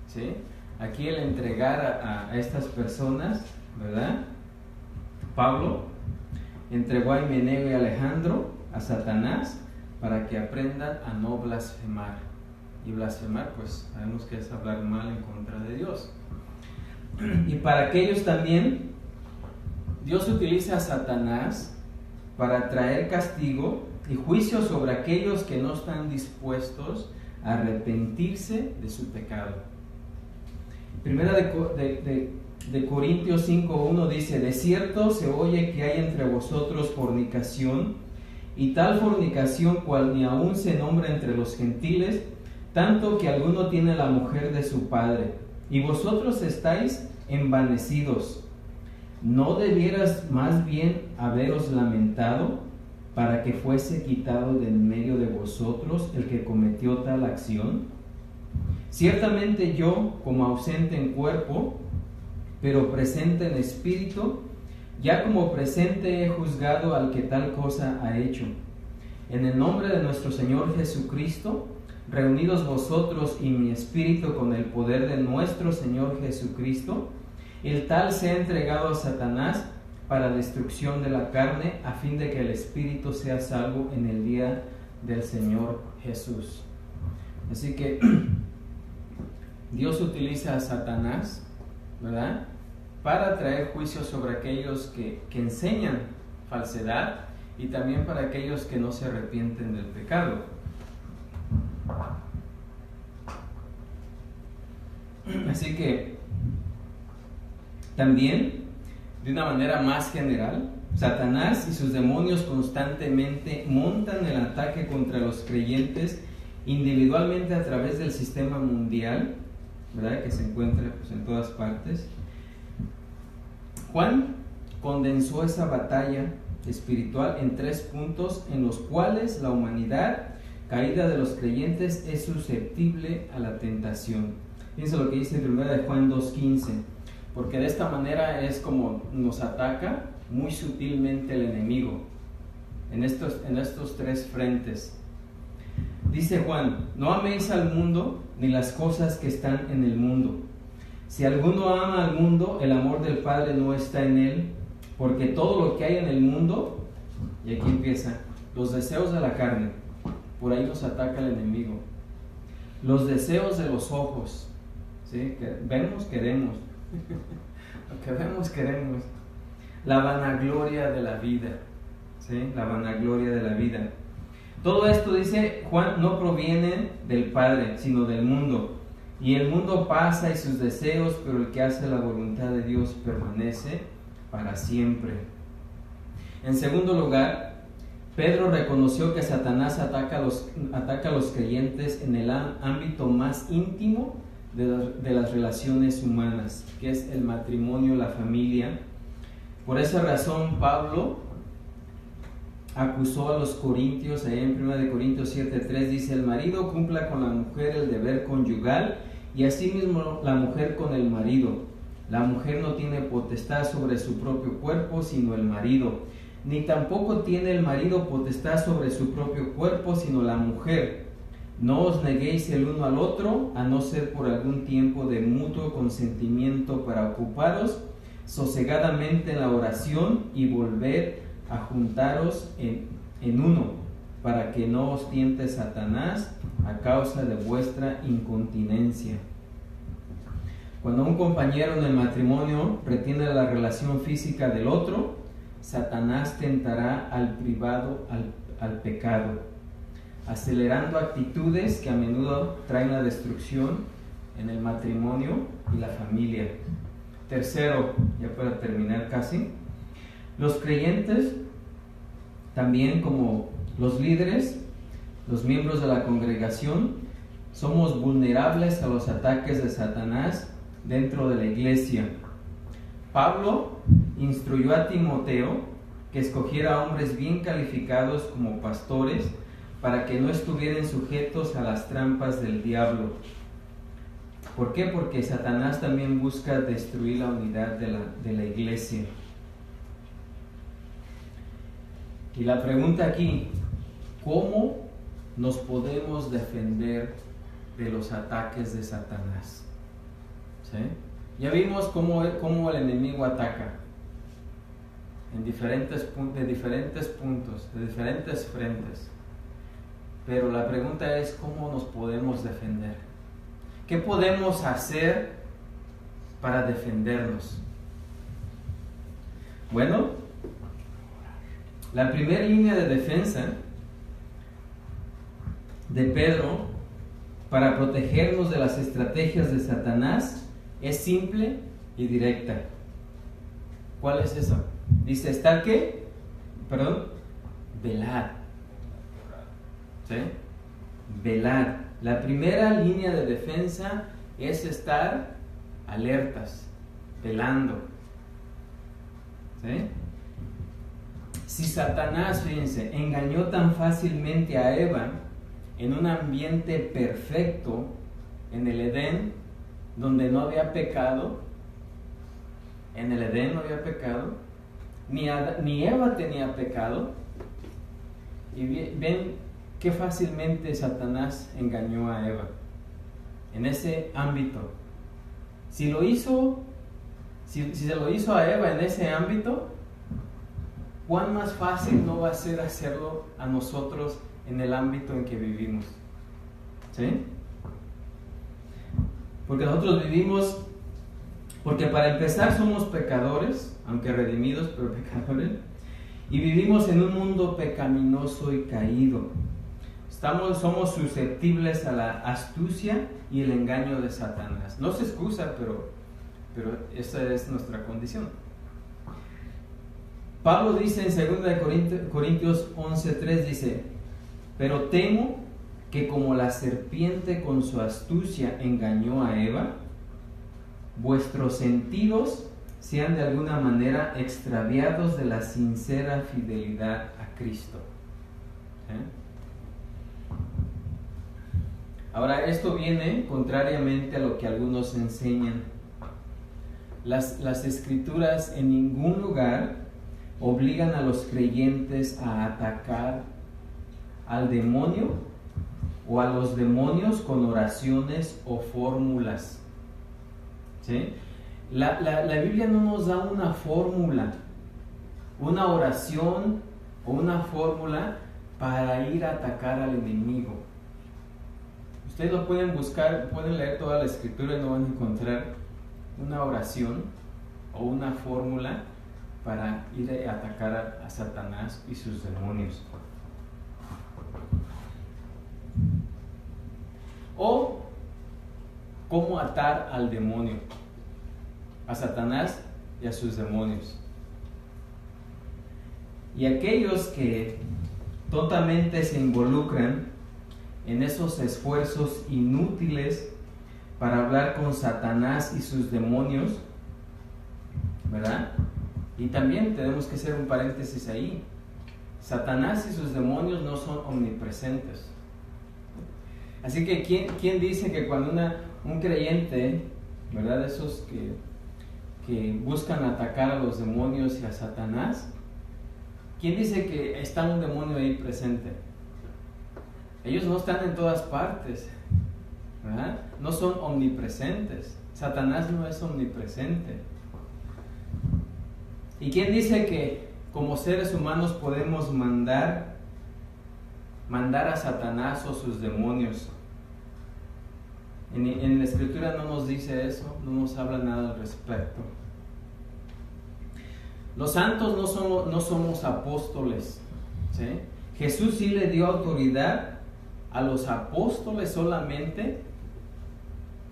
¿Sí? Aquí el entregar a estas personas, ¿verdad? Pablo entregó a Himeneo y Alejandro a Satanás para que aprendan a no blasfemar. Y blasfemar, pues sabemos que es hablar mal en contra de Dios. Y para aquellos también, Dios utiliza a Satanás para traer castigo y juicio sobre aquellos que no están dispuestos a arrepentirse de su pecado. Primera de Corintios 5:1 dice: de cierto se oye que hay entre vosotros fornicación, y tal fornicación cual ni aun se nombra entre los gentiles, tanto que alguno tiene la mujer de su padre, y vosotros estáis envanecidos. ¿No debieras más bien haberos lamentado para que fuese quitado de en medio de vosotros el que cometió tal acción? Ciertamente yo, como ausente en cuerpo, pero presente en espíritu, ya como presente he juzgado al que tal cosa ha hecho. En el nombre de nuestro Señor Jesucristo, reunidos vosotros y mi espíritu con el poder de nuestro Señor Jesucristo, el tal se ha entregado a Satanás para destrucción de la carne, a fin de que el espíritu sea salvo en el día del Señor Jesús. Así que Dios utiliza a Satanás, ¿verdad?, para traer juicio sobre aquellos que enseñan falsedad y también para aquellos que no se arrepienten del pecado. Así que también, de una manera más general, Satanás y sus demonios constantemente montan el ataque contra los creyentes individualmente a través del sistema mundial ¿verdad? Que se encuentra pues, en todas partes. Juan condensó esa batalla espiritual en 3 puntos en los cuales la humanidad caída de los creyentes es susceptible a la tentación. Fíjense lo que dice en 1 de Juan 2:15, porque de esta manera es como nos ataca muy sutilmente el enemigo en estos 3 frentes. Dice Juan: no améis al mundo ni las cosas que están en el mundo. Si alguno ama al mundo, el amor del Padre no está en él, porque todo lo que hay en el mundo, y aquí empieza, los deseos de la carne, por ahí nos ataca el enemigo, los deseos de los ojos, ¿sí? Que vemos, queremos, lo que vemos, queremos, la vanagloria de la vida, ¿sí? La vanagloria de la vida. Todo esto, dice Juan, no proviene del Padre, sino del mundo. Y el mundo pasa y sus deseos, pero el que hace la voluntad de Dios permanece para siempre. En segundo lugar, Pedro reconoció que Satanás ataca a los creyentes en el ámbito más íntimo de las relaciones humanas, que es el matrimonio, la familia. Por esa razón, Pablo acusó a los corintios, ahí en 1 Corintios 7:3 dice: el marido cumpla con la mujer el deber conyugal y asimismo la mujer con el marido. La mujer no tiene potestad sobre su propio cuerpo, sino el marido, ni tampoco tiene el marido potestad sobre su propio cuerpo, sino la mujer. No os neguéis el uno al otro, a no ser por algún tiempo de mutuo consentimiento, para ocuparos sosegadamente en la oración y volver a juntaros en uno, para que no os tiente Satanás a causa de vuestra incontinencia. Cuando un compañero en el matrimonio retiene la relación física del otro, Satanás tentará al privado al pecado, acelerando actitudes que a menudo traen la destrucción en el matrimonio y la familia. Tercero, ya para terminar casi, los creyentes, también como los líderes, los miembros de la congregación, somos vulnerables a los ataques de Satanás dentro de la iglesia. Pablo instruyó a Timoteo que escogiera hombres bien calificados como pastores para que no estuvieran sujetos a las trampas del diablo. ¿Por qué? Porque Satanás también busca destruir la unidad de la iglesia. Y la pregunta aquí: ¿cómo nos podemos defender de los ataques de Satanás? ¿Sí? Ya vimos cómo el enemigo ataca de diferentes puntos, de diferentes frentes. Pero la pregunta es: ¿cómo nos podemos defender? ¿Qué podemos hacer para defendernos? Bueno, la primera línea de defensa de Pedro para protegernos de las estrategias de Satanás es simple y directa. ¿Cuál es eso? Dice, ¿estar qué? Perdón, velad. ¿Sí? Velad. La primera línea de defensa es estar alertas, velando. ¿Sí? Si Satanás, fíjense, engañó tan fácilmente a Eva en un ambiente perfecto, en el Edén, donde no había pecado, en el Edén no había pecado, ni Eva tenía pecado, y ven qué fácilmente Satanás engañó a Eva en ese ámbito. Si se lo hizo a Eva en ese ámbito, ¿cuán más fácil no va a ser hacerlo a nosotros en el ámbito en que vivimos? ¿Sí? Porque nosotros vivimos, porque para empezar somos pecadores, aunque redimidos, pero pecadores, y vivimos en un mundo pecaminoso y caído. Somos susceptibles a la astucia y el engaño de Satanás. No se excusa, pero esa es nuestra condición. Pablo dice en 2 Corintios 11:3, dice: pero temo que como la serpiente con su astucia engañó a Eva, vuestros sentidos sean de alguna manera extraviados de la sincera fidelidad a Cristo. Ahora, esto viene contrariamente a lo que algunos enseñan. Las escrituras en ningún lugar obligan a los creyentes a atacar al demonio o a los demonios con oraciones o fórmulas. ¿Sí? La Biblia no nos da una fórmula, una oración o una fórmula para ir a atacar al enemigo. Ustedes lo pueden buscar, pueden leer toda la escritura y no van a encontrar una oración o una fórmula para ir a atacar a Satanás y sus demonios. O cómo atar al demonio, a Satanás y a sus demonios. Y aquellos que totalmente se involucran en esos esfuerzos inútiles para hablar con Satanás y sus demonios, ¿verdad? Y también tenemos que hacer un paréntesis ahí. Satanás y sus demonios no son omnipresentes. Así que ¿quién dice que cuando un creyente, ¿verdad? Esos que buscan atacar a los demonios y a Satanás, ¿quién dice que está un demonio ahí presente? Ellos no están en todas partes, ¿verdad? No son omnipresentes. Satanás no es omnipresente. ¿Y quién dice que como seres humanos podemos mandar a Satanás o sus demonios? En la escritura no nos dice eso, no nos habla nada al respecto. Los santos no somos apóstoles, ¿sí? Jesús sí le dio autoridad a los apóstoles solamente,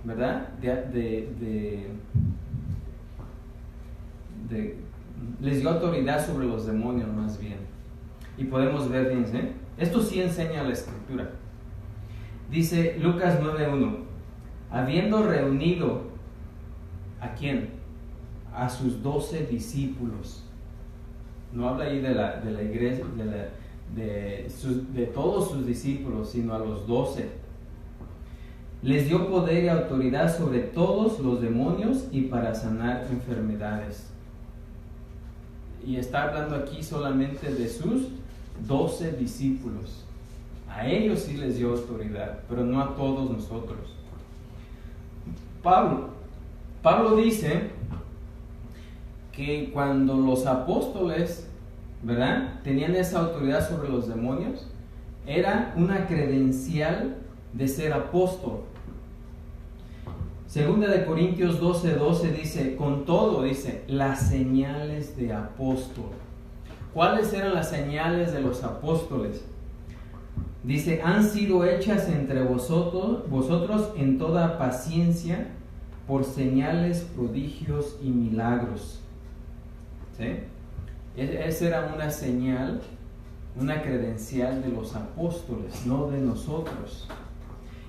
¿verdad? Les dio autoridad sobre los demonios más bien. Y podemos ver, fíjense, esto sí enseña la escritura. Dice Lucas 9:1, habiendo reunido, ¿a quién? A sus 12 discípulos. No habla ahí de la iglesia, de todos sus discípulos, sino a los 12. Les dio poder y autoridad sobre todos los demonios y para sanar enfermedades. Y está hablando aquí solamente de sus 12 discípulos. A ellos sí les dio autoridad, pero no a todos nosotros. Pablo dice que cuando los apóstoles, ¿verdad?, tenían esa autoridad sobre los demonios, era una credencial de ser apóstol. Segunda de Corintios 12:12 dice, con todo, dice, las señales de apóstol. ¿Cuáles eran las señales de los apóstoles? Dice, han sido hechas entre vosotros en toda paciencia por señales, prodigios y milagros. ¿Sí? Esa era una señal, una credencial de los apóstoles, no de nosotros.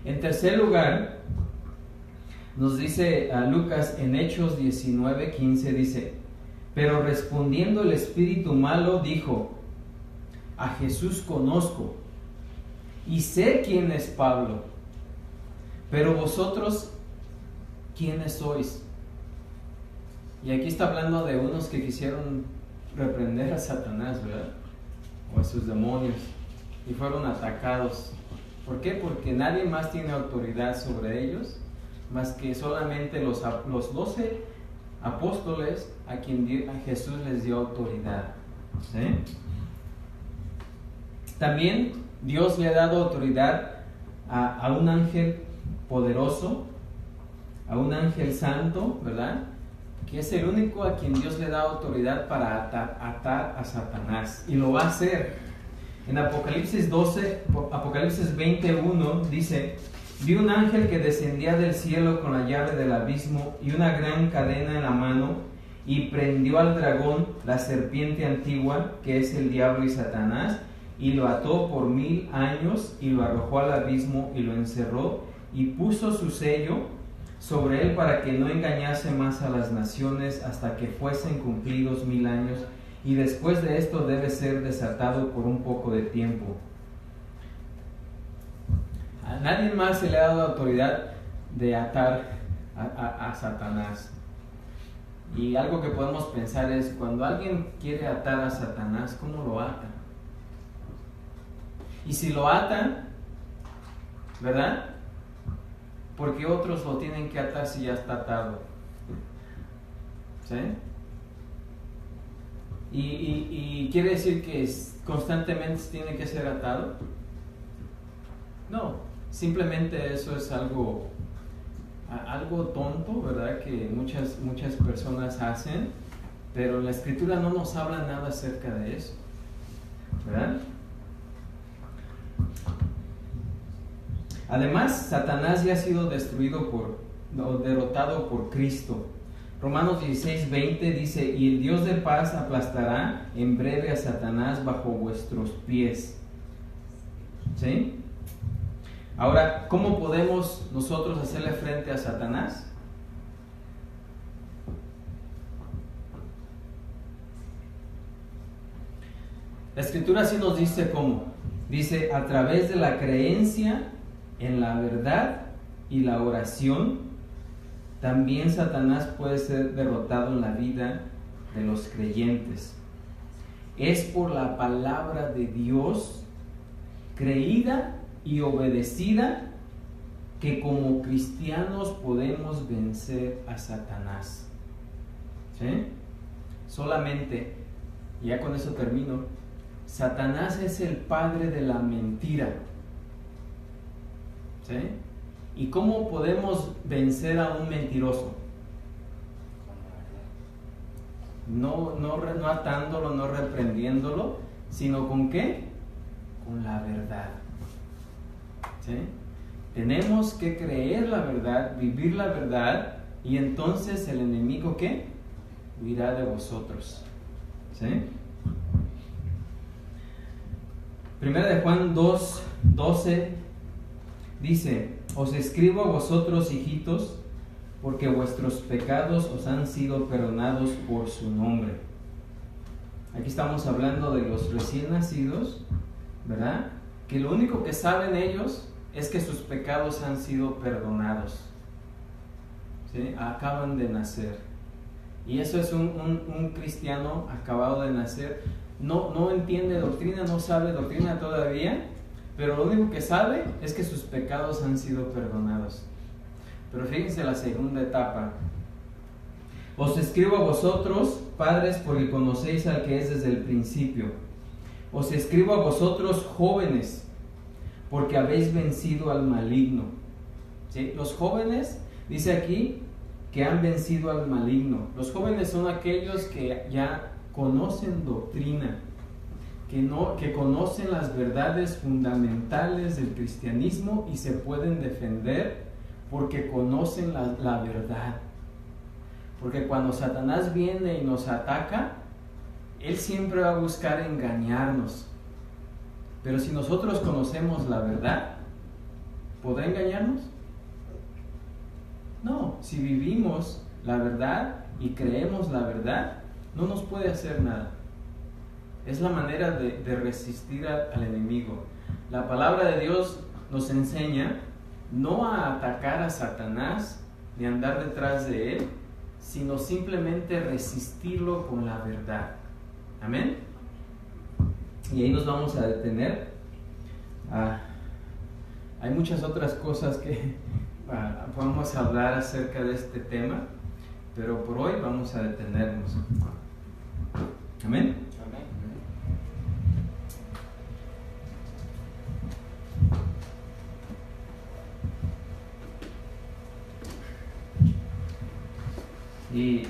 En tercer lugar, nos dice a Lucas en Hechos 19:15, dice, pero respondiendo el espíritu malo dijo, a Jesús conozco y sé quién es Pablo, pero vosotros, ¿quiénes sois? Y aquí está hablando de unos que quisieron reprender a Satanás, ¿verdad? O a sus demonios, y fueron atacados. ¿Por qué? Porque nadie más tiene autoridad sobre ellos, más que solamente los 12 apóstoles a quien Jesús les dio autoridad. ¿Sí? También Dios le ha dado autoridad a un ángel poderoso, a un ángel santo, ¿verdad?, que es el único a quien Dios le da autoridad para atar a Satanás, y lo va a hacer. En Apocalipsis 20:1 dice, vi un ángel que descendía del cielo con la llave del abismo y una gran cadena en la mano, y prendió al dragón, la serpiente antigua, que es el diablo y Satanás, y lo ató por 1000 años y lo arrojó al abismo y lo encerró y puso su sello sobre él para que no engañase más a las naciones hasta que fuesen cumplidos 1000 años, y después de esto debe ser desatado por un poco de tiempo. A nadie más se le ha dado autoridad de atar a Satanás. Y algo que podemos pensar es, cuando alguien quiere atar a Satanás, ¿cómo lo ata? Y si lo atan, ¿verdad? Porque otros lo tienen que atar si ya está atado. ¿Sí? Y quiere decir que constantemente tiene que ser atado. No, simplemente eso es algo tonto, ¿verdad? Que muchas personas hacen, pero la Escritura no nos habla nada acerca de eso, ¿verdad? Además, Satanás ya ha sido derrotado por Cristo. Romanos 16:20 dice: y el Dios de paz aplastará en breve a Satanás bajo vuestros pies. ¿Sí? Ahora, ¿cómo podemos nosotros hacerle frente a Satanás? La Escritura sí nos dice cómo. Dice, a través de la creencia en la verdad y la oración, también Satanás puede ser derrotado en la vida de los creyentes. Es por la palabra de Dios creída y obedecida que como cristianos podemos vencer a Satanás. ¿Sí? Solamente, ya con eso termino, Satanás es el padre de la mentira. ¿Sí? ¿Y cómo podemos vencer a un mentiroso? No atándolo, no reprendiéndolo, sino ¿con qué? Con la verdad. ¿Sí? Tenemos que creer la verdad, vivir la verdad, y entonces el enemigo ¿qué? Huirá de vosotros. ¿Sí? Primera de Juan 2:12 dice: os escribo a vosotros, hijitos, porque vuestros pecados os han sido perdonados por su nombre. Aquí estamos hablando de los recién nacidos, ¿verdad? Que lo único que saben ellos es que sus pecados han sido perdonados. ¿Sí? Acaban de nacer. Y eso es un cristiano acabado de nacer. No entiende doctrina, no sabe doctrina todavía, pero lo único que sabe es que sus pecados han sido perdonados. Pero fíjense la segunda etapa. Os escribo a vosotros, padres, porque conocéis al que es desde el principio. Os escribo a vosotros, jóvenes, porque habéis vencido al maligno. ¿Sí? Los jóvenes, dice aquí, que han vencido al maligno. Los jóvenes son aquellos que ya conocen doctrina, que conocen las verdades fundamentales del cristianismo y se pueden defender porque conocen la verdad. Porque cuando Satanás viene y nos ataca, él siempre va a buscar engañarnos. Pero si nosotros conocemos la verdad, ¿podrá engañarnos? No, si vivimos la verdad y creemos la verdad, no nos puede hacer nada. Es la manera de resistir al enemigo. La palabra de Dios nos enseña no a atacar a Satanás ni andar detrás de él, sino simplemente resistirlo con la verdad. Amén. Y ahí nos vamos a detener. Hay muchas otras cosas que podemos hablar acerca de este tema, pero por hoy vamos a detenernos. Amén. Y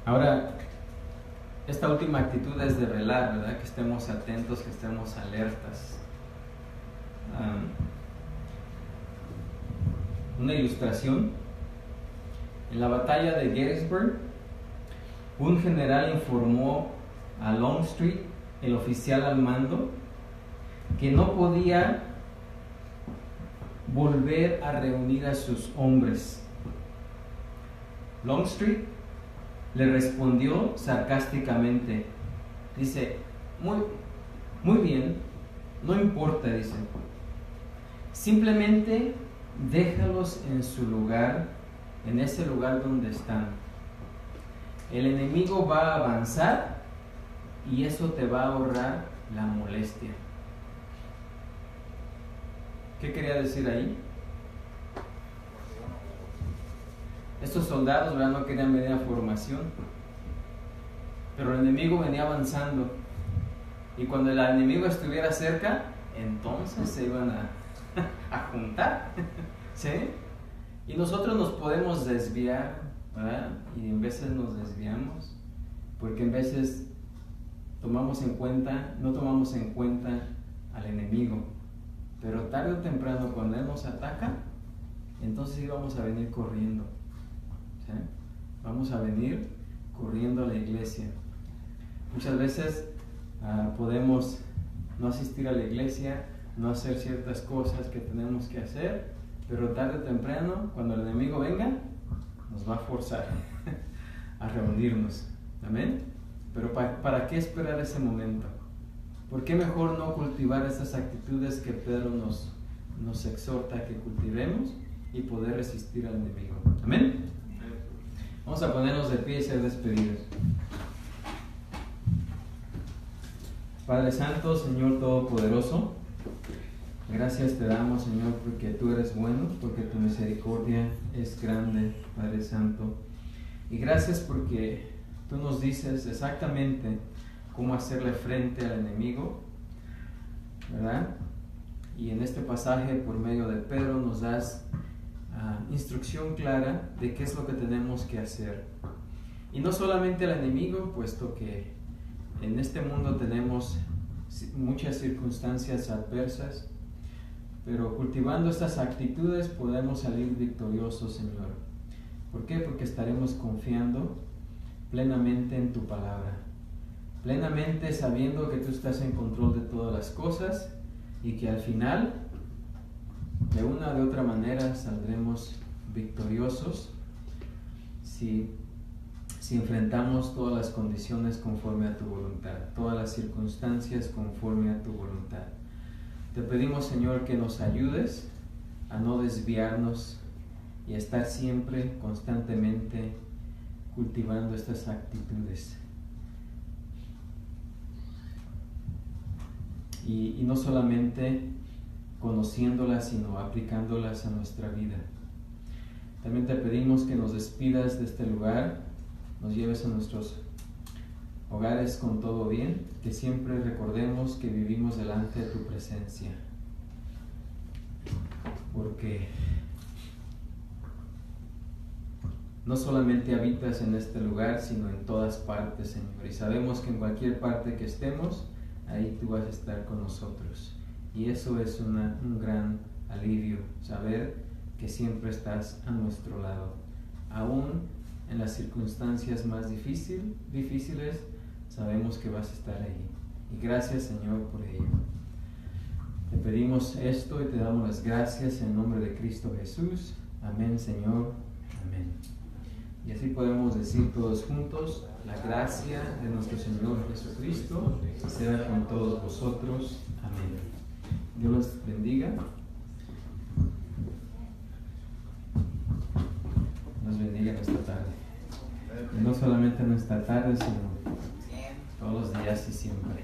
ahora, esta última actitud es de velar, ¿verdad? Que estemos atentos, que estemos alertas. Una ilustración. En la batalla de Gettysburg, un general informó a Longstreet, el oficial al mando, que no podía volver a reunir a sus hombres. Longstreet le respondió sarcásticamente. Dice, muy bien, no importa, dice. Simplemente déjalos en su lugar, en ese lugar donde están. El enemigo va a avanzar y eso te va a ahorrar la molestia. ¿Qué quería decir ahí? Estos soldados, ¿verdad?, no querían venir a formación, pero el enemigo venía avanzando, y cuando el enemigo estuviera cerca, entonces se iban a juntar, ¿sí? Y nosotros nos podemos desviar, ¿verdad? Y en veces nos desviamos, porque en veces no tomamos en cuenta al enemigo, pero tarde o temprano cuando él nos ataca, entonces sí vamos a venir corriendo. ¿Sí? Vamos a venir corriendo a la iglesia. Muchas veces podemos no asistir a la iglesia, no hacer ciertas cosas que tenemos que hacer, pero tarde o temprano, cuando el enemigo venga, nos va a forzar a reunirnos. ¿Amén? Pero ¿para qué esperar ese momento? ¿Por qué mejor no cultivar esas actitudes que Pedro nos exhorta a que cultivemos y poder resistir al enemigo? ¿Amén? Vamos a ponernos de pie y ser despedidos. Padre Santo, Señor Todopoderoso, gracias te damos, Señor, porque tú eres bueno, porque tu misericordia es grande, Padre Santo. Y gracias porque tú nos dices exactamente cómo hacerle frente al enemigo, ¿verdad? Y en este pasaje, por medio de Pedro, nos das instrucción clara de qué es lo que tenemos que hacer. Y no solamente al enemigo, puesto que en este mundo tenemos muchas circunstancias adversas, pero cultivando estas actitudes podemos salir victoriosos, Señor. ¿Por qué? Porque estaremos confiando plenamente en tu palabra, plenamente sabiendo que tú estás en control de todas las cosas y que al final, de una o de otra manera, saldremos victoriosos si enfrentamos todas las condiciones conforme a tu voluntad, todas las circunstancias conforme a tu voluntad. Te pedimos, Señor, que nos ayudes a no desviarnos y a estar siempre, constantemente, cultivando estas actitudes. Y no solamente conociéndolas, sino aplicándolas a nuestra vida. También te pedimos que nos despidas de este lugar, nos lleves a nuestros hogares con todo bien, que siempre recordemos que vivimos delante de tu presencia. Porque no solamente habitas en este lugar, sino en todas partes, Señor. Y sabemos que en cualquier parte que estemos, ahí tú vas a estar con nosotros. Y eso es un gran alivio, saber que siempre estás a nuestro lado. Aún en las circunstancias más difíciles, sabemos que vas a estar ahí. Y gracias, Señor, por ello. Te pedimos esto y te damos las gracias en nombre de Cristo Jesús. Amén, Señor. Amén. Y así podemos decir todos juntos: la gracia de nuestro Señor Jesucristo sea con todos vosotros. Amén. Dios los bendiga. Nos bendiga en esta tarde. Y no solamente en esta tarde, sino todos los días y siempre.